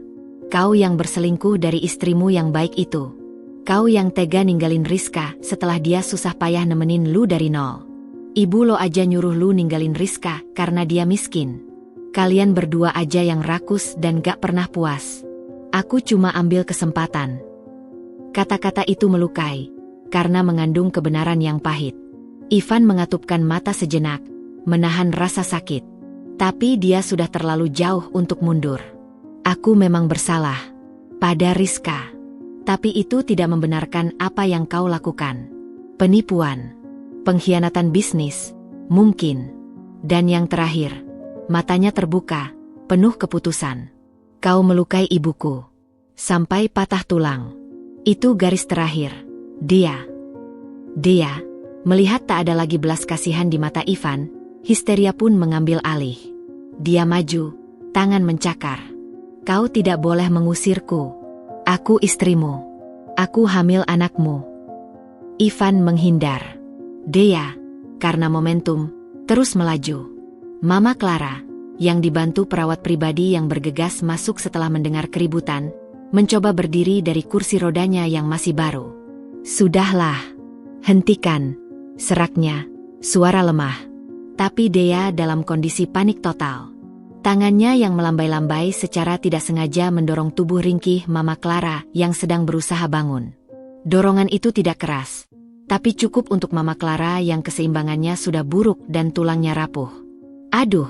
Kau yang berselingkuh dari istrimu yang baik itu. Kau yang tega ninggalin Rizka setelah dia susah payah nemenin lu dari nol. Ibu lo aja nyuruh lu ninggalin Rizka karena dia miskin. Kalian berdua aja yang rakus dan gak pernah puas. Aku cuma ambil kesempatan. Kata-kata itu melukai. Karena mengandung kebenaran yang pahit. Ivan mengatupkan mata sejenak, menahan rasa sakit. Tapi dia sudah terlalu jauh untuk mundur. Aku memang bersalah pada Rizka. Tapi itu tidak membenarkan apa yang kau lakukan. Penipuan, pengkhianatan bisnis, mungkin. Dan yang terakhir, matanya terbuka, penuh keputusan. Kau melukai ibuku. Sampai patah tulang. Itu garis terakhir. Dia, melihat tak ada lagi belas kasihan di mata Ivan, histeria pun mengambil alih. Dia maju, tangan mencakar. Kau tidak boleh mengusirku. Aku istrimu. Aku hamil anakmu. Ivan menghindar. Dea, karena momentum, terus melaju. Mama Clara, yang dibantu perawat pribadi yang bergegas masuk setelah mendengar keributan, mencoba berdiri dari kursi rodanya yang masih baru. Sudahlah, hentikan, seraknya, suara lemah. Tapi Dea dalam kondisi panik total. Tangannya yang melambai-lambai secara tidak sengaja mendorong tubuh ringkih Mama Clara yang sedang berusaha bangun. Dorongan itu tidak keras, tapi cukup untuk Mama Clara yang keseimbangannya sudah buruk dan tulangnya rapuh. Aduh,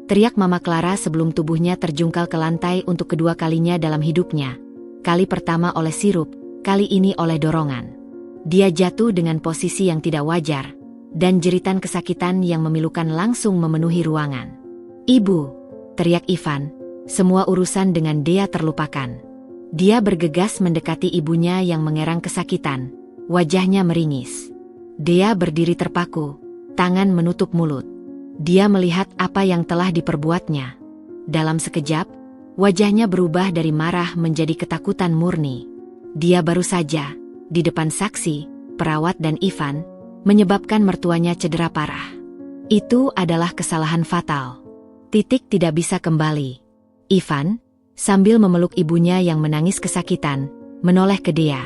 teriak Mama Clara sebelum tubuhnya terjungkal ke lantai untuk kedua kalinya dalam hidupnya. Kali pertama oleh sirup, kali ini oleh dorongan. Dia jatuh dengan posisi yang tidak wajar, dan jeritan kesakitan yang memilukan langsung memenuhi ruangan. Ibu, teriak Ivan, semua urusan dengan Dea terlupakan. Dia bergegas mendekati ibunya yang mengerang kesakitan, wajahnya meringis. Dea berdiri terpaku, tangan menutup mulut. Dia melihat apa yang telah diperbuatnya. Dalam sekejap, wajahnya berubah dari marah menjadi ketakutan murni. Dia baru saja, di depan saksi, perawat dan Ivan, menyebabkan mertuanya cedera parah. Itu adalah kesalahan fatal. Titik tidak bisa kembali. Ivan, Sambil memeluk ibunya yang menangis kesakitan, menoleh ke Dea.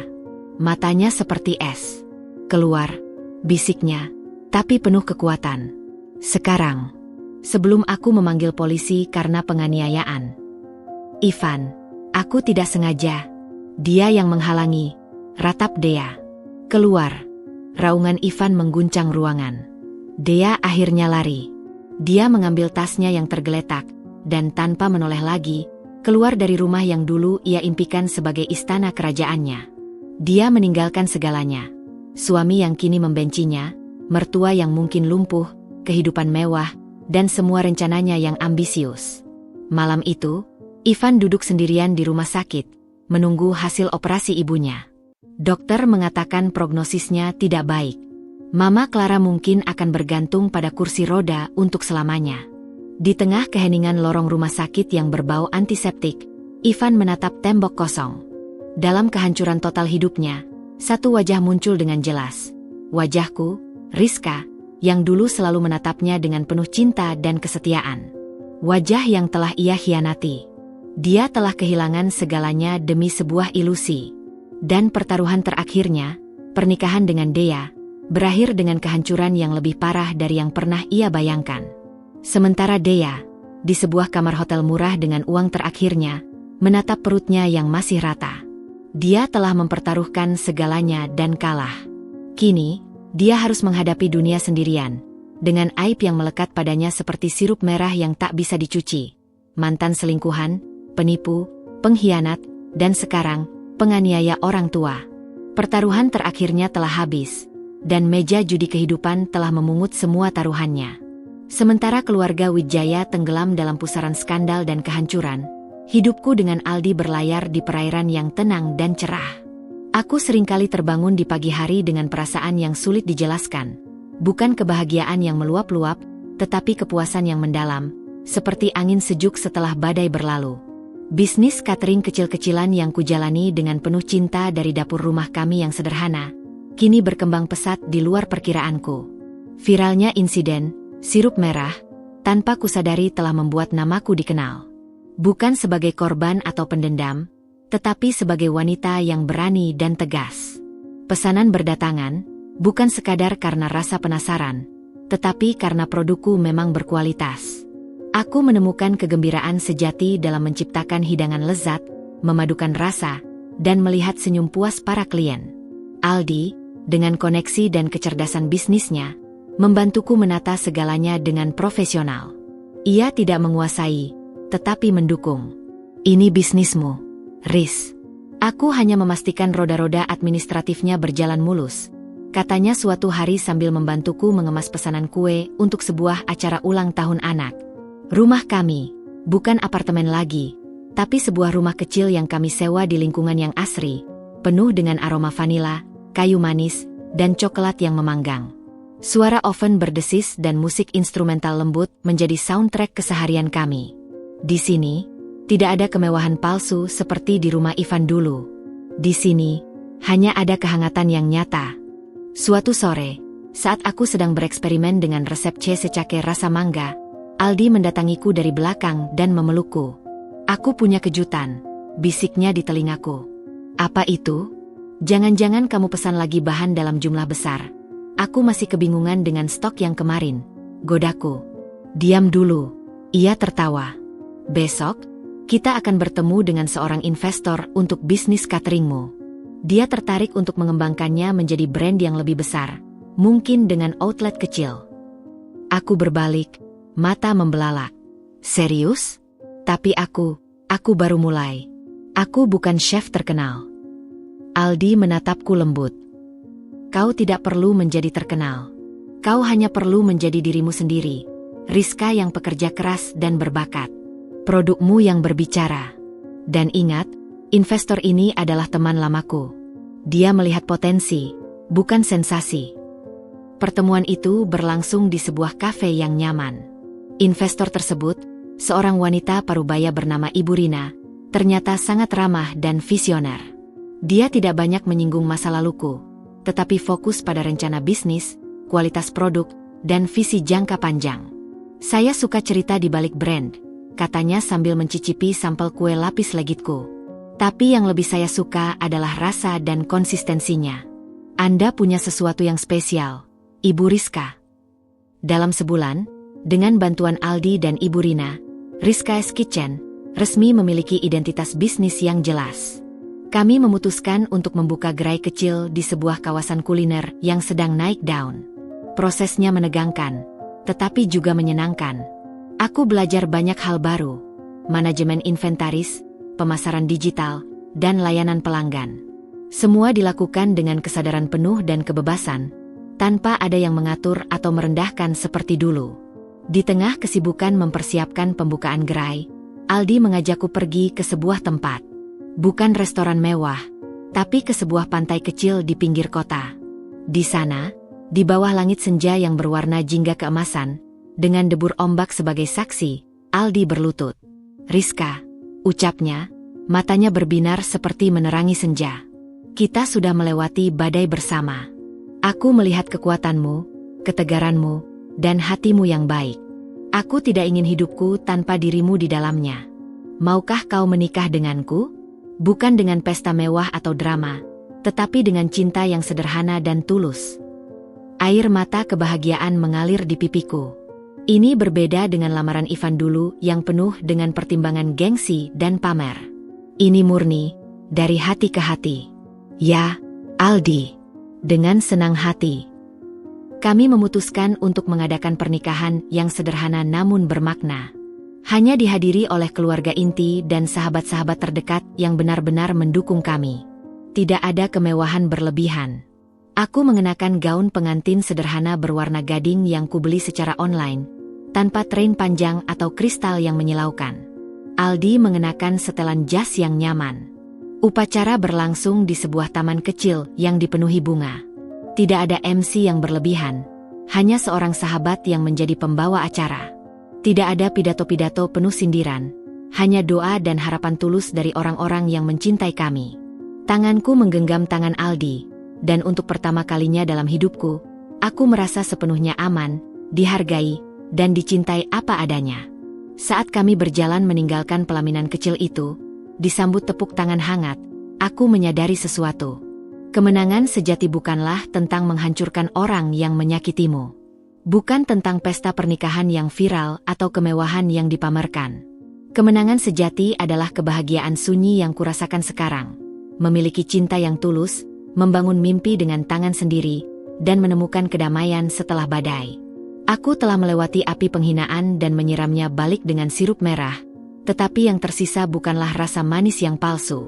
Matanya seperti es. Keluar, bisiknya, tapi penuh kekuatan. Sekarang, sebelum aku memanggil polisi karena penganiayaan. Ivan, aku tidak sengaja. Dia yang menghalangi, ratap Dea. Keluar. Raungan Ivan mengguncang ruangan. Dea akhirnya lari. Dia mengambil tasnya yang tergeletak, dan tanpa menoleh lagi, keluar dari rumah yang dulu ia impikan sebagai istana kerajaannya. Dia meninggalkan segalanya. Suami yang kini membencinya, mertua yang mungkin lumpuh, kehidupan mewah, dan semua rencananya yang ambisius. Malam itu, Ivan duduk sendirian di rumah sakit, menunggu hasil operasi ibunya. Dokter mengatakan prognosisnya tidak baik. Mama Clara mungkin akan bergantung pada kursi roda untuk selamanya. Di tengah keheningan lorong rumah sakit yang berbau antiseptik, Ivan menatap tembok kosong. Dalam kehancuran total hidupnya, satu wajah muncul dengan jelas. Wajahku, Rizka, yang dulu selalu menatapnya dengan penuh cinta dan kesetiaan. Wajah yang telah ia khianati. Dia telah kehilangan segalanya demi sebuah ilusi. Dan pertaruhan terakhirnya, pernikahan dengan Dea, berakhir dengan kehancuran yang lebih parah dari yang pernah ia bayangkan. Sementara Dea, di sebuah kamar hotel murah dengan uang terakhirnya, menatap perutnya yang masih rata. Dia telah mempertaruhkan segalanya dan kalah. Kini, dia harus menghadapi dunia sendirian, dengan aib yang melekat padanya seperti sirup merah yang tak bisa dicuci. Mantan selingkuhan, penipu, pengkhianat, dan sekarang, penganiaya orang tua. Pertaruhan terakhirnya telah habis, dan meja judi kehidupan telah memungut semua taruhannya. Sementara keluarga Wijaya tenggelam dalam pusaran skandal dan kehancuran, hidupku dengan Aldi berlayar di perairan yang tenang dan cerah. Aku seringkali terbangun di pagi hari dengan perasaan yang sulit dijelaskan. Bukan kebahagiaan yang meluap-luap, tetapi kepuasan yang mendalam, seperti angin sejuk setelah badai berlalu. Bisnis catering kecil-kecilan yang kujalani dengan penuh cinta dari dapur rumah kami yang sederhana, kini berkembang pesat di luar perkiraanku. Viralnya insiden, sirup merah, tanpa kusadari telah membuat namaku dikenal. Bukan sebagai korban atau pendendam, tetapi sebagai wanita yang berani dan tegas. Pesanan berdatangan, bukan sekadar karena rasa penasaran, tetapi karena produkku memang berkualitas. Aku menemukan kegembiraan sejati dalam menciptakan hidangan lezat, memadukan rasa, dan melihat senyum puas para klien. Aldi, dengan koneksi dan kecerdasan bisnisnya, membantuku menata segalanya dengan profesional. Ia tidak menguasai, tetapi mendukung. Ini bisnismu, Riz. Aku hanya memastikan roda-roda administratifnya berjalan mulus, katanya suatu hari sambil membantuku mengemas pesanan kue untuk sebuah acara ulang tahun anak. Rumah kami, bukan apartemen lagi, tapi sebuah rumah kecil yang kami sewa di lingkungan yang asri, penuh dengan aroma vanila, kayu manis, dan coklat yang memanggang. Suara oven berdesis dan musik instrumental lembut menjadi soundtrack keseharian kami. Di sini, tidak ada kemewahan palsu seperti di rumah Ivan dulu. Di sini, hanya ada kehangatan yang nyata. Suatu sore, saat aku sedang bereksperimen dengan resep cheese secake rasa mangga, Aldi mendatangiku dari belakang dan memelukku. Aku punya kejutan, bisiknya di telingaku. Apa itu? Jangan-jangan kamu pesan lagi bahan dalam jumlah besar. Aku masih kebingungan dengan stok yang kemarin, godaku. Diam dulu, ia tertawa. Besok, kita akan bertemu dengan seorang investor untuk bisnis cateringmu. Dia tertarik untuk mengembangkannya menjadi brand yang lebih besar, mungkin dengan outlet kecil. Aku berbalik, mata membelalak. Serius? Tapi aku baru mulai. Aku bukan chef terkenal. Aldi menatapku lembut. Kau tidak perlu menjadi terkenal. Kau hanya perlu menjadi dirimu sendiri. Rizka yang pekerja keras dan berbakat. Produkmu yang berbicara. Dan ingat, investor ini adalah teman lamaku. Dia melihat potensi, bukan sensasi. Pertemuan itu berlangsung di sebuah kafe yang nyaman. Investor tersebut, seorang wanita parubaya bernama Ibu Rina, ternyata sangat ramah dan visioner. Dia tidak banyak menyinggung masa laluku, tetapi fokus pada rencana bisnis, kualitas produk, dan visi jangka panjang. Saya suka cerita di balik brand, katanya sambil mencicipi sampel kue lapis legitku. Tapi yang lebih saya suka adalah rasa dan konsistensinya. Anda punya sesuatu yang spesial, Ibu Rizka. Dalam sebulan, dengan bantuan Aldi dan Ibu Rina, Rizka's Kitchen resmi memiliki identitas bisnis yang jelas. Kami memutuskan untuk membuka gerai kecil di sebuah kawasan kuliner yang sedang naik daun. Prosesnya menegangkan, tetapi juga menyenangkan. Aku belajar banyak hal baru, manajemen inventaris, pemasaran digital, dan layanan pelanggan. Semua dilakukan dengan kesadaran penuh dan kebebasan, tanpa ada yang mengatur atau merendahkan seperti dulu. Di tengah kesibukan mempersiapkan pembukaan gerai, Aldi mengajakku pergi ke sebuah tempat. Bukan restoran mewah, tapi ke sebuah pantai kecil di pinggir kota. Di sana, di bawah langit senja yang berwarna jingga keemasan, dengan debur ombak sebagai saksi, Aldi berlutut. "Rizka," ucapnya, matanya berbinar seperti menerangi senja. "Kita sudah melewati badai bersama. Aku melihat kekuatanmu, ketegaranmu, dan hatimu yang baik. Aku tidak ingin hidupku tanpa dirimu di dalamnya. Maukah kau menikah denganku? Bukan dengan pesta mewah atau drama, tetapi dengan cinta yang sederhana dan tulus." Air mata kebahagiaan mengalir di pipiku. Ini berbeda dengan lamaran Ivan dulu yang penuh dengan pertimbangan gengsi dan pamer. Ini murni, dari hati ke hati. "Ya, Aldi." Dengan senang hati, kami memutuskan untuk mengadakan pernikahan yang sederhana namun bermakna. Hanya dihadiri oleh keluarga inti dan sahabat-sahabat terdekat yang benar-benar mendukung kami. Tidak ada kemewahan berlebihan. Aku mengenakan gaun pengantin sederhana berwarna gading yang kubeli secara online, tanpa train panjang atau kristal yang menyilaukan. Aldi mengenakan setelan jas yang nyaman. Upacara berlangsung di sebuah taman kecil yang dipenuhi bunga. Tidak ada MC yang berlebihan, hanya seorang sahabat yang menjadi pembawa acara. Tidak ada pidato-pidato penuh sindiran, hanya doa dan harapan tulus dari orang-orang yang mencintai kami. Tanganku menggenggam tangan Aldi, dan untuk pertama kalinya dalam hidupku, aku merasa sepenuhnya aman, dihargai, dan dicintai apa adanya. Saat kami berjalan meninggalkan pelaminan kecil itu, disambut tepuk tangan hangat, aku menyadari sesuatu. Kemenangan sejati bukanlah tentang menghancurkan orang yang menyakitimu. Bukan tentang pesta pernikahan yang viral atau kemewahan yang dipamerkan. Kemenangan sejati adalah kebahagiaan sunyi yang kurasakan sekarang. Memiliki cinta yang tulus, membangun mimpi dengan tangan sendiri, dan menemukan kedamaian setelah badai. Aku telah melewati api penghinaan dan menyiramnya balik dengan sirup merah, tetapi yang tersisa bukanlah rasa manis yang palsu.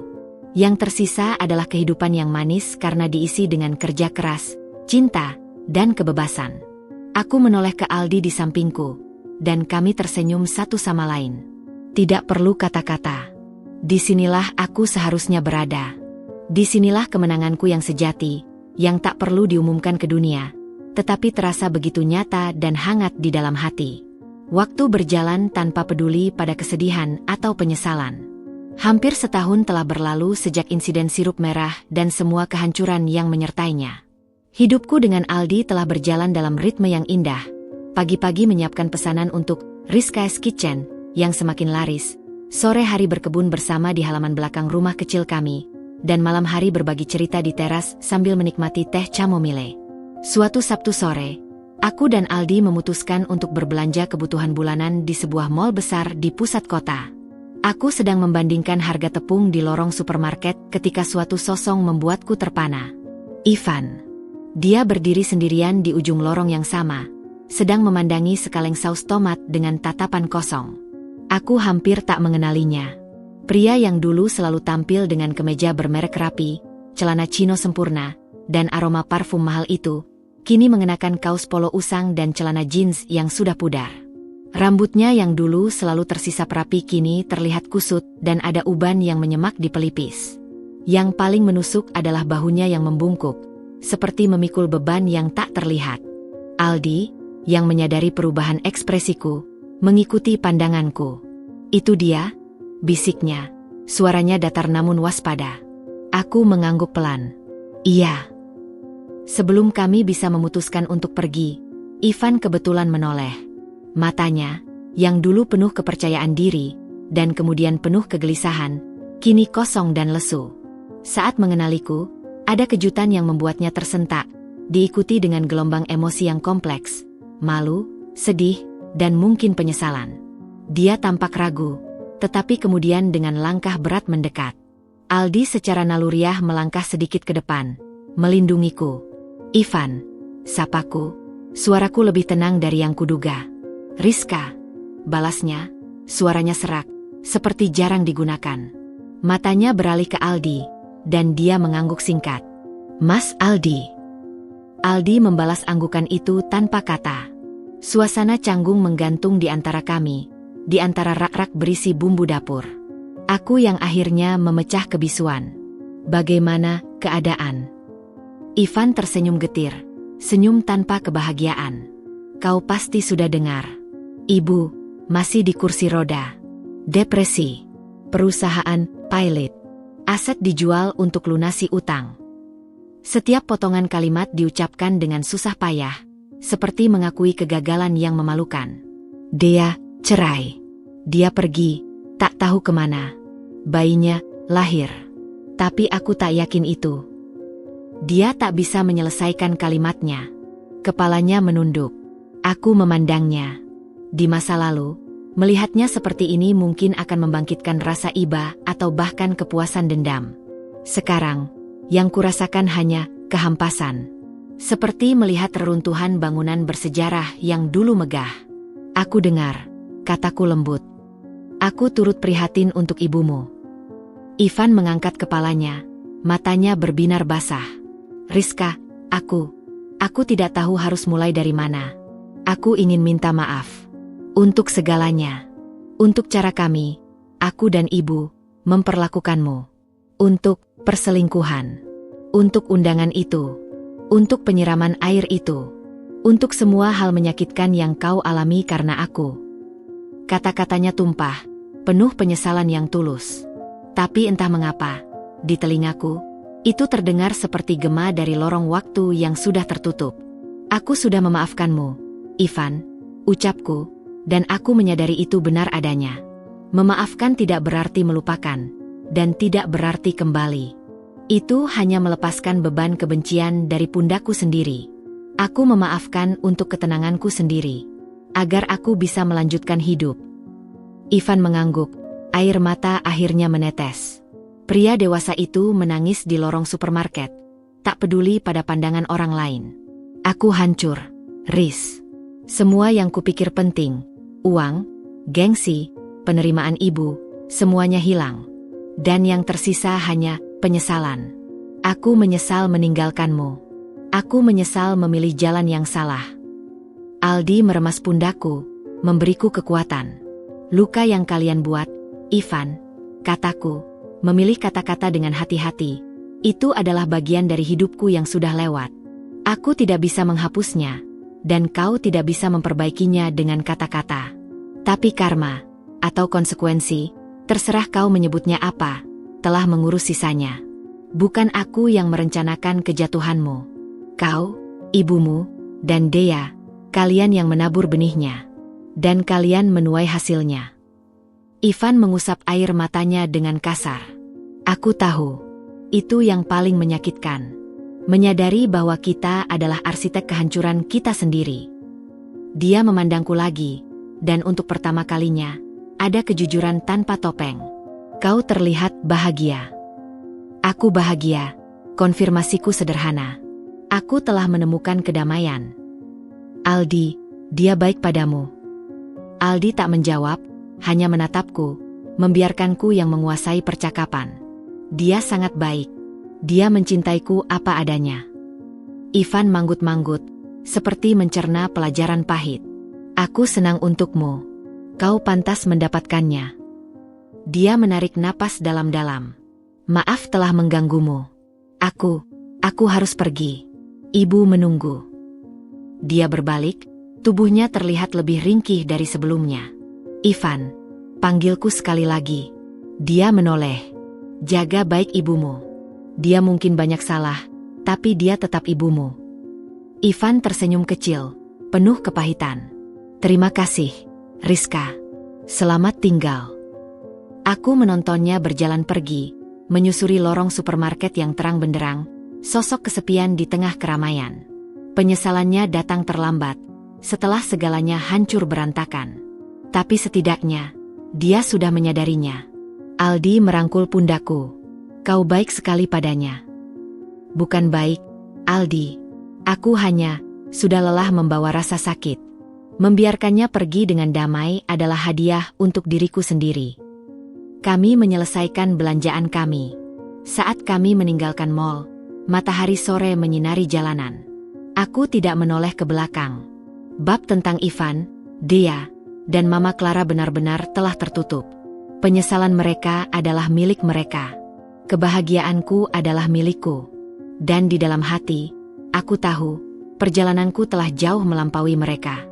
Yang tersisa adalah kehidupan yang manis karena diisi dengan kerja keras, cinta, dan kebebasan. Aku menoleh ke Aldi di sampingku, dan kami tersenyum satu sama lain. Tidak perlu kata-kata. Disinilah aku seharusnya berada. Disinilah kemenanganku yang sejati, yang tak perlu diumumkan ke dunia, tetapi terasa begitu nyata dan hangat di dalam hati. Waktu berjalan tanpa peduli pada kesedihan atau penyesalan. Hampir setahun telah berlalu sejak insiden sirup merah dan semua kehancuran yang menyertainya. Hidupku dengan Aldi telah berjalan dalam ritme yang indah. Pagi-pagi menyiapkan pesanan untuk Rizka's Kitchen yang semakin laris. Sore hari berkebun bersama di halaman belakang rumah kecil kami. Dan malam hari berbagi cerita di teras sambil menikmati teh chamomile. Suatu Sabtu sore, aku dan Aldi memutuskan untuk berbelanja kebutuhan bulanan di sebuah mal besar di pusat kota. Aku sedang membandingkan harga tepung di lorong supermarket ketika suatu sosok membuatku terpana. Ivan. Dia berdiri sendirian di ujung lorong yang sama, sedang memandangi sekaleng saus tomat dengan tatapan kosong. Aku hampir tak mengenalinya. Pria yang dulu selalu tampil dengan kemeja bermerek rapi, celana chino sempurna, dan aroma parfum mahal itu, kini mengenakan kaos polo usang dan celana jeans yang sudah pudar. Rambutnya yang dulu selalu tersisap rapi kini terlihat kusut dan ada uban yang menyemak di pelipis. Yang paling menusuk adalah bahunya yang membungkuk, seperti memikul beban yang tak terlihat. Aldi, yang menyadari perubahan ekspresiku, mengikuti pandanganku. "Itu dia?" bisiknya, suaranya datar namun waspada. Aku mengangguk pelan. "Iya." Sebelum kami bisa memutuskan untuk pergi, Ivan kebetulan menoleh. Matanya, yang dulu penuh kepercayaan diri, dan kemudian penuh kegelisahan, kini kosong dan lesu. Saat mengenaliku, ada kejutan yang membuatnya tersentak, diikuti dengan gelombang emosi yang kompleks, malu, sedih, dan mungkin penyesalan. Dia tampak ragu, tetapi kemudian dengan langkah berat mendekat. Aldi secara naluriah melangkah sedikit ke depan, melindungiku. "Ivan," sapaku, suaraku lebih tenang dari yang kuduga. "Rizka," balasnya, suaranya serak, seperti jarang digunakan. Matanya beralih ke Aldi, dan dia mengangguk singkat. "Mas Aldi." Aldi membalas anggukan itu tanpa kata. Suasana canggung menggantung di antara kami, di antara rak-rak berisi bumbu dapur. Aku yang akhirnya memecah kebisuan. "Bagaimana keadaan?" Ivan tersenyum getir, senyum tanpa kebahagiaan. "Kau pasti sudah dengar. Ibu masih di kursi roda. Depresi. Perusahaan pilot. Aset dijual untuk lunasi utang." Setiap potongan kalimat diucapkan dengan susah payah, seperti mengakui kegagalan yang memalukan. Dia cerai. Dia pergi, tak tahu kemana. Bayinya lahir. Tapi aku tak yakin itu. Dia tak bisa menyelesaikan kalimatnya. Kepalanya menunduk. Aku memandangnya. Di masa lalu, melihatnya seperti ini mungkin akan membangkitkan rasa iba atau bahkan kepuasan dendam. Sekarang, yang kurasakan hanya kehampasan. Seperti melihat reruntuhan bangunan bersejarah yang dulu megah. "Aku dengar," kataku lembut. "Aku turut prihatin untuk ibumu." Ivan mengangkat kepalanya, matanya berbinar basah. "Rizka, aku tidak tahu harus mulai dari mana. Aku ingin minta maaf. Untuk segalanya. Untuk cara kami, aku dan ibu, memperlakukanmu. Untuk perselingkuhan. Untuk undangan itu. Untuk penyiraman air itu. Untuk semua hal menyakitkan yang kau alami karena aku." Kata-katanya tumpah, penuh penyesalan yang tulus. Tapi entah mengapa, di telingaku, itu terdengar seperti gema dari lorong waktu yang sudah tertutup. "Aku sudah memaafkanmu, Ivan," ucapku, dan aku menyadari itu benar adanya. Memaafkan tidak berarti melupakan, dan tidak berarti kembali. Itu hanya melepaskan beban kebencian dari pundakku sendiri. Aku memaafkan untuk ketenanganku sendiri, agar aku bisa melanjutkan hidup. Ivan mengangguk, air mata akhirnya menetes. Pria dewasa itu menangis di lorong supermarket, tak peduli pada pandangan orang lain. Aku hancur, Riz. Semua yang kupikir penting, uang, gengsi, penerimaan ibu, semuanya hilang. Dan yang tersisa hanya penyesalan. Aku menyesal meninggalkanmu. Aku menyesal memilih jalan yang salah. Aldi meremas pundakku, memberiku kekuatan. "Luka yang kalian buat, Ivan," kataku, memilih kata-kata dengan hati-hati. "Itu adalah bagian dari hidupku yang sudah lewat. Aku tidak bisa menghapusnya, dan kau tidak bisa memperbaikinya dengan kata-kata. Tapi karma, atau konsekuensi, terserah kau menyebutnya apa, telah mengurus sisanya. Bukan aku yang merencanakan kejatuhanmu. Kau, ibumu, dan Dea, kalian yang menabur benihnya. Dan kalian menuai hasilnya." Ivan mengusap air matanya dengan kasar. Aku tahu, itu yang paling menyakitkan. Menyadari bahwa kita adalah arsitek kehancuran kita sendiri. Dia memandangku lagi, dan untuk pertama kalinya, ada kejujuran tanpa topeng. "Kau terlihat bahagia." Aku bahagia, konfirmasiku sederhana. Aku telah menemukan kedamaian. "Aldi, dia baik padamu?" Aldi tak menjawab, hanya menatapku, membiarkanku yang menguasai percakapan. "Dia sangat baik. Dia mencintaiku apa adanya." Ivan manggut-manggut, seperti mencerna pelajaran pahit. "Aku senang untukmu. Kau pantas mendapatkannya." Dia menarik napas dalam-dalam. "Maaf telah mengganggumu. Aku harus pergi. Ibu menunggu." Dia berbalik, tubuhnya terlihat lebih ringkih dari sebelumnya. "Ivan, panggilku sekali lagi." Dia menoleh. "Jaga baik ibumu. Dia mungkin banyak salah, tapi dia tetap ibumu." Ivan tersenyum kecil, penuh kepahitan. "Terima kasih, Rizka, selamat tinggal. Aku menontonnya berjalan pergi, menyusuri lorong supermarket yang terang benderang, sosok kesepian di tengah keramaian. Penyesalannya datang terlambat, setelah segalanya hancur berantakan. Tapi setidaknya, dia sudah menyadarinya. Aldi merangkul pundakku. Kau baik sekali padanya. Bukan baik, Aldi. Aku hanya sudah lelah membawa rasa sakit. Membiarkannya pergi dengan damai adalah hadiah untuk diriku sendiri. Kami menyelesaikan belanjaan kami. Saat kami meninggalkan mal, matahari sore menyinari jalanan. Aku tidak menoleh ke belakang. Bab tentang Ivan, Dea, dan Mama Clara benar-benar telah tertutup. Penyesalan mereka adalah milik mereka. Kebahagiaanku adalah milikku. Dan di dalam hati, aku tahu, perjalananku telah jauh melampaui mereka.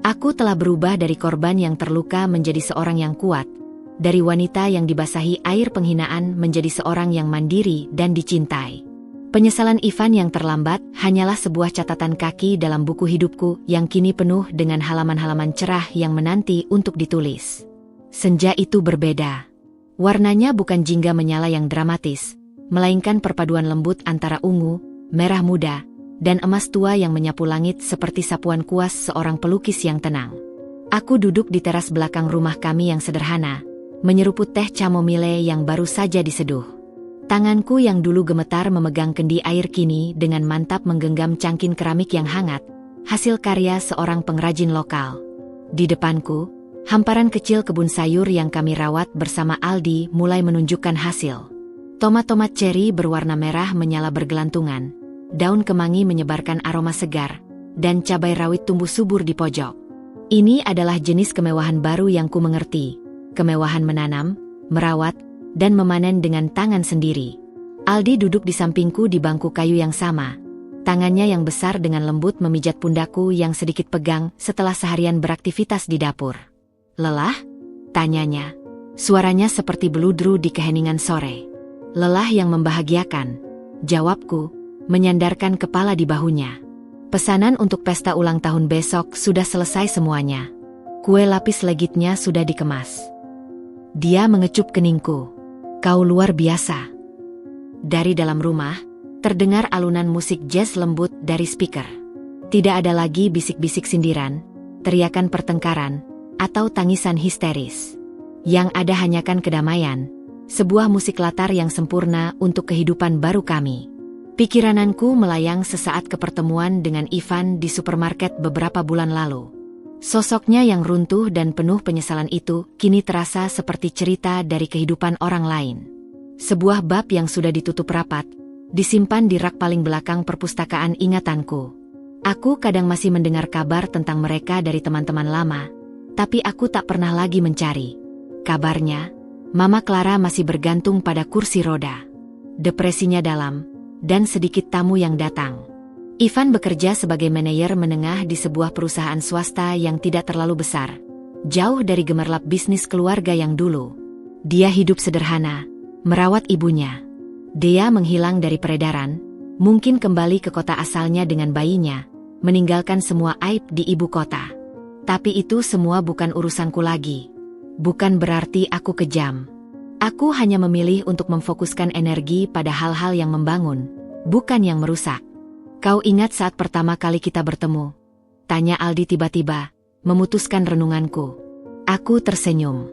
Aku telah berubah dari korban yang terluka menjadi seorang yang kuat, dari wanita yang dibasahi air penghinaan menjadi seorang yang mandiri dan dicintai. Penyesalan Ivan yang terlambat hanyalah sebuah catatan kaki dalam buku hidupku yang kini penuh dengan halaman-halaman cerah yang menanti untuk ditulis. Senja itu berbeda. Warnanya bukan jingga menyala yang dramatis, melainkan perpaduan lembut antara ungu, merah muda, dan emas tua yang menyapu langit seperti sapuan kuas seorang pelukis yang tenang. Aku duduk di teras belakang rumah kami yang sederhana, menyeruput teh chamomile yang baru saja diseduh. Tanganku yang dulu gemetar memegang kendi air kini dengan mantap menggenggam cangkir keramik yang hangat, hasil karya seorang pengrajin lokal. Di depanku, hamparan kecil kebun sayur yang kami rawat bersama Aldi mulai menunjukkan hasil. Tomat-tomat ceri berwarna merah menyala bergelantungan. Daun kemangi menyebarkan aroma segar, dan cabai rawit tumbuh subur di pojok. Ini adalah jenis kemewahan baru yang ku mengerti, kemewahan menanam, merawat, dan memanen dengan tangan sendiri. Aldi duduk di sampingku di bangku kayu yang sama. Tangannya yang besar dengan lembut memijat pundakku yang sedikit pegang setelah seharian beraktivitas di dapur. Lelah? Tanyanya. Suaranya seperti beludru di keheningan sore. Lelah yang membahagiakan. Jawabku, menyandarkan kepala di bahunya. Pesanan untuk pesta ulang tahun besok sudah selesai semuanya. Kue lapis legitnya sudah dikemas. Dia mengecup keningku. Kau luar biasa. Dari dalam rumah, terdengar alunan musik jazz lembut dari speaker. Tidak ada lagi bisik-bisik sindiran, teriakan pertengkaran, atau tangisan histeris. Yang ada hanyakan kedamaian, sebuah musik latar yang sempurna untuk kehidupan baru kami. Pikirananku melayang sesaat ke pertemuan dengan Ivan di supermarket beberapa bulan lalu. Sosoknya yang runtuh dan penuh penyesalan itu kini terasa seperti cerita dari kehidupan orang lain. Sebuah bab yang sudah ditutup rapat, disimpan di rak paling belakang perpustakaan ingatanku. Aku kadang masih mendengar kabar tentang mereka dari teman-teman lama, tapi aku tak pernah lagi mencari. Kabarnya, Mama Clara masih bergantung pada kursi roda. Depresinya dalam, dan sedikit tamu yang datang. Ivan bekerja sebagai manajer menengah di sebuah perusahaan swasta yang tidak terlalu besar, jauh dari gemerlap bisnis keluarga yang dulu. Dia hidup sederhana, merawat ibunya. Dea menghilang dari peredaran, mungkin kembali ke kota asalnya dengan bayinya, meninggalkan semua aib di ibu kota. Tapi itu semua bukan urusanku lagi. Bukan berarti aku kejam. Aku hanya memilih untuk memfokuskan energi pada hal-hal yang membangun, bukan yang merusak. Kau ingat saat pertama kali kita bertemu? Tanya Aldi tiba-tiba, memutuskan renunganku. Aku tersenyum.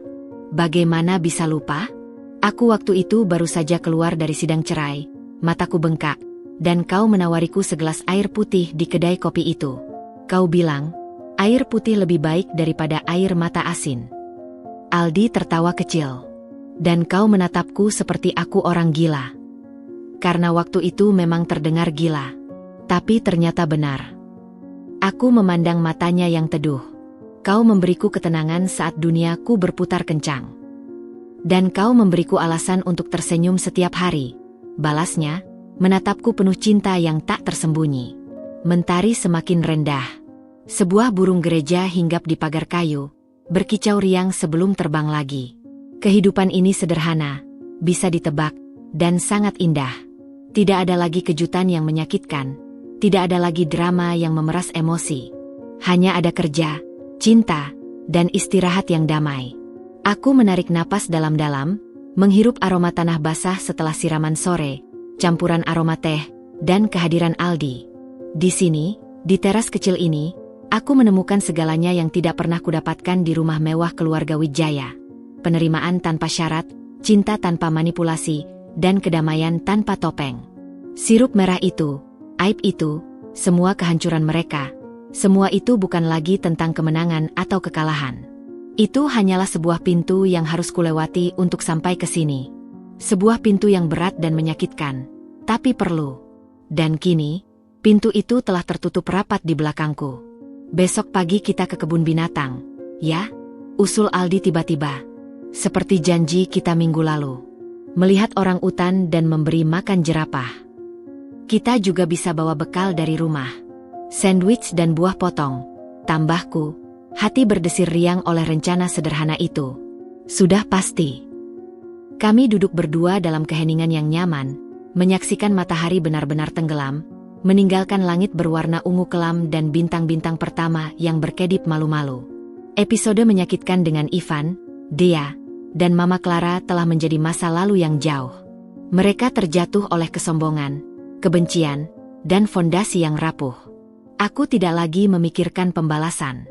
Bagaimana bisa lupa? Aku waktu itu baru saja keluar dari sidang cerai, mataku bengkak, dan kau menawariku segelas air putih di kedai kopi itu. Kau bilang, air putih lebih baik daripada air mata asin. Aldi tertawa kecil. Dan kau menatapku seperti aku orang gila. Karena waktu itu memang terdengar gila. Tapi ternyata benar. Aku memandang matanya yang teduh. Kau memberiku ketenangan saat duniaku berputar kencang. Dan kau memberiku alasan untuk tersenyum setiap hari. Balasnya, menatapku penuh cinta yang tak tersembunyi. Mentari semakin rendah. Sebuah burung gereja hinggap di pagar kayu, berkicau riang sebelum terbang lagi. Kehidupan ini sederhana, bisa ditebak, dan sangat indah. Tidak ada lagi kejutan yang menyakitkan, tidak ada lagi drama yang memeras emosi. Hanya ada kerja, cinta, dan istirahat yang damai. Aku menarik napas dalam-dalam, menghirup aroma tanah basah setelah siraman sore, campuran aroma teh, dan kehadiran Aldi. Di sini, di teras kecil ini, aku menemukan segalanya yang tidak pernah kudapatkan di rumah mewah keluarga Wijaya. Penerimaan tanpa syarat, cinta tanpa manipulasi, dan kedamaian tanpa topeng. Sirup merah itu, aib itu, semua kehancuran mereka, semua itu bukan lagi tentang kemenangan atau kekalahan. Itu hanyalah sebuah pintu yang harus kulewati untuk sampai ke sini. Sebuah pintu yang berat dan menyakitkan, tapi perlu. Dan kini, pintu itu telah tertutup rapat di belakangku. Besok pagi kita ke kebun binatang, ya? Usul Aldi tiba-tiba. Seperti janji kita minggu lalu. Melihat orang utan dan memberi makan jerapah. Kita juga bisa bawa bekal dari rumah. Sandwich dan buah potong. Tambahku, hati berdesir riang oleh rencana sederhana itu. Sudah pasti. Kami duduk berdua dalam keheningan yang nyaman, menyaksikan matahari benar-benar tenggelam, meninggalkan langit berwarna ungu kelam dan bintang-bintang pertama yang berkedip malu-malu. Episode menyakitkan dengan Ivan, Dea, dan Mama Clara telah menjadi masa lalu yang jauh. Mereka terjatuh oleh kesombongan, kebencian, dan fondasi yang rapuh. Aku tidak lagi memikirkan pembalasan.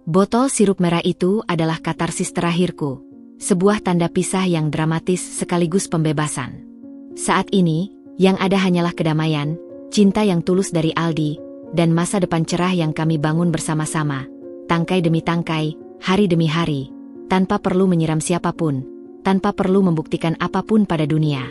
Botol sirup merah itu adalah katarsis terakhirku, sebuah tanda pisah yang dramatis sekaligus pembebasan. Saat ini, yang ada hanyalah kedamaian, cinta yang tulus dari Aldi, dan masa depan cerah yang kami bangun bersama-sama, tangkai demi tangkai, hari demi hari, tanpa perlu menyiram siapapun, tanpa perlu membuktikan apapun pada dunia.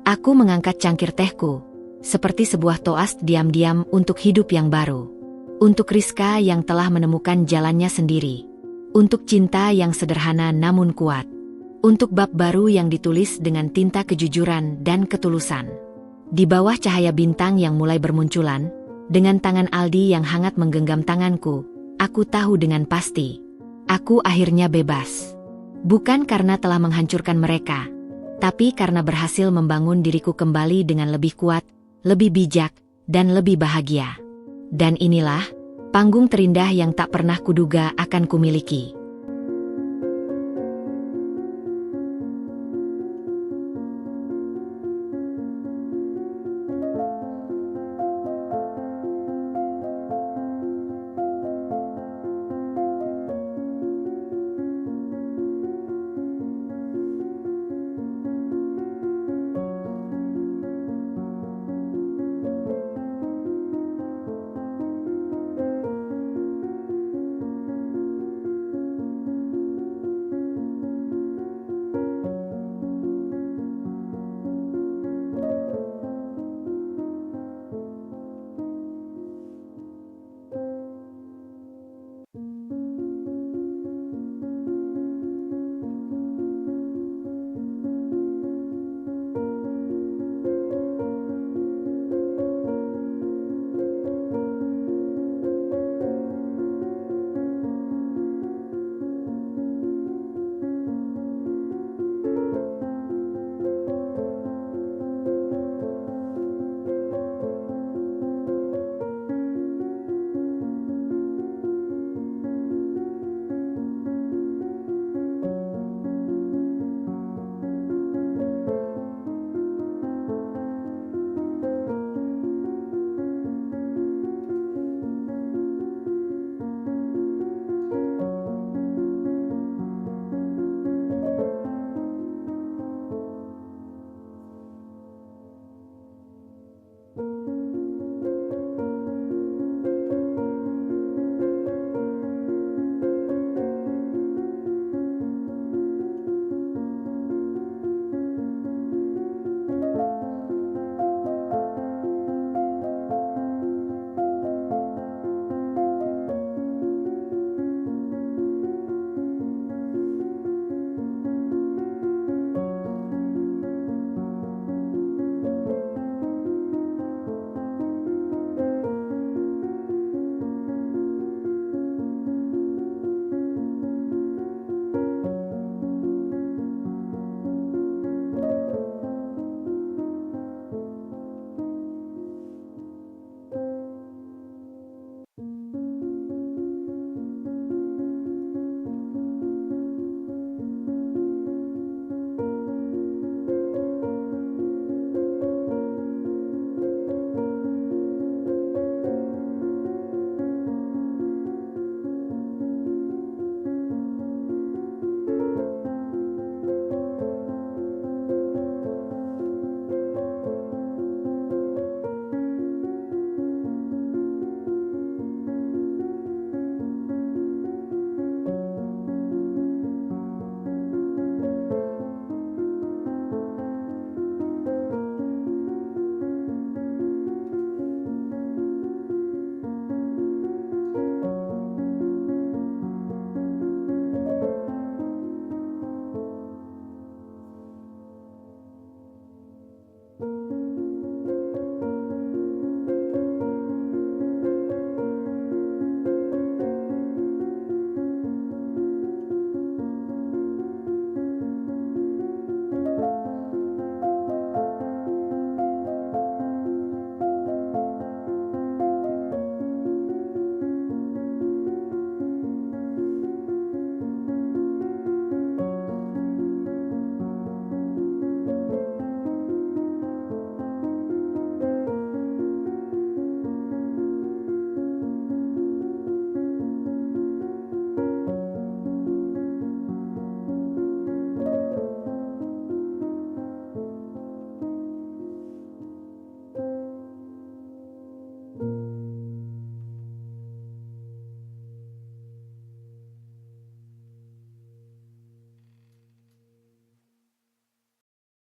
Aku mengangkat cangkir tehku, seperti sebuah toast diam-diam untuk hidup yang baru. Untuk Rizka yang telah menemukan jalannya sendiri. Untuk cinta yang sederhana namun kuat. Untuk bab baru yang ditulis dengan tinta kejujuran dan ketulusan. Di bawah cahaya bintang yang mulai bermunculan, dengan tangan Aldi yang hangat menggenggam tanganku, aku tahu dengan pasti. Aku akhirnya bebas. Bukan karena telah menghancurkan mereka, tapi karena berhasil membangun diriku kembali dengan lebih kuat, lebih bijak, dan lebih bahagia. Dan inilah, panggung terindah yang tak pernah kuduga akan kumiliki.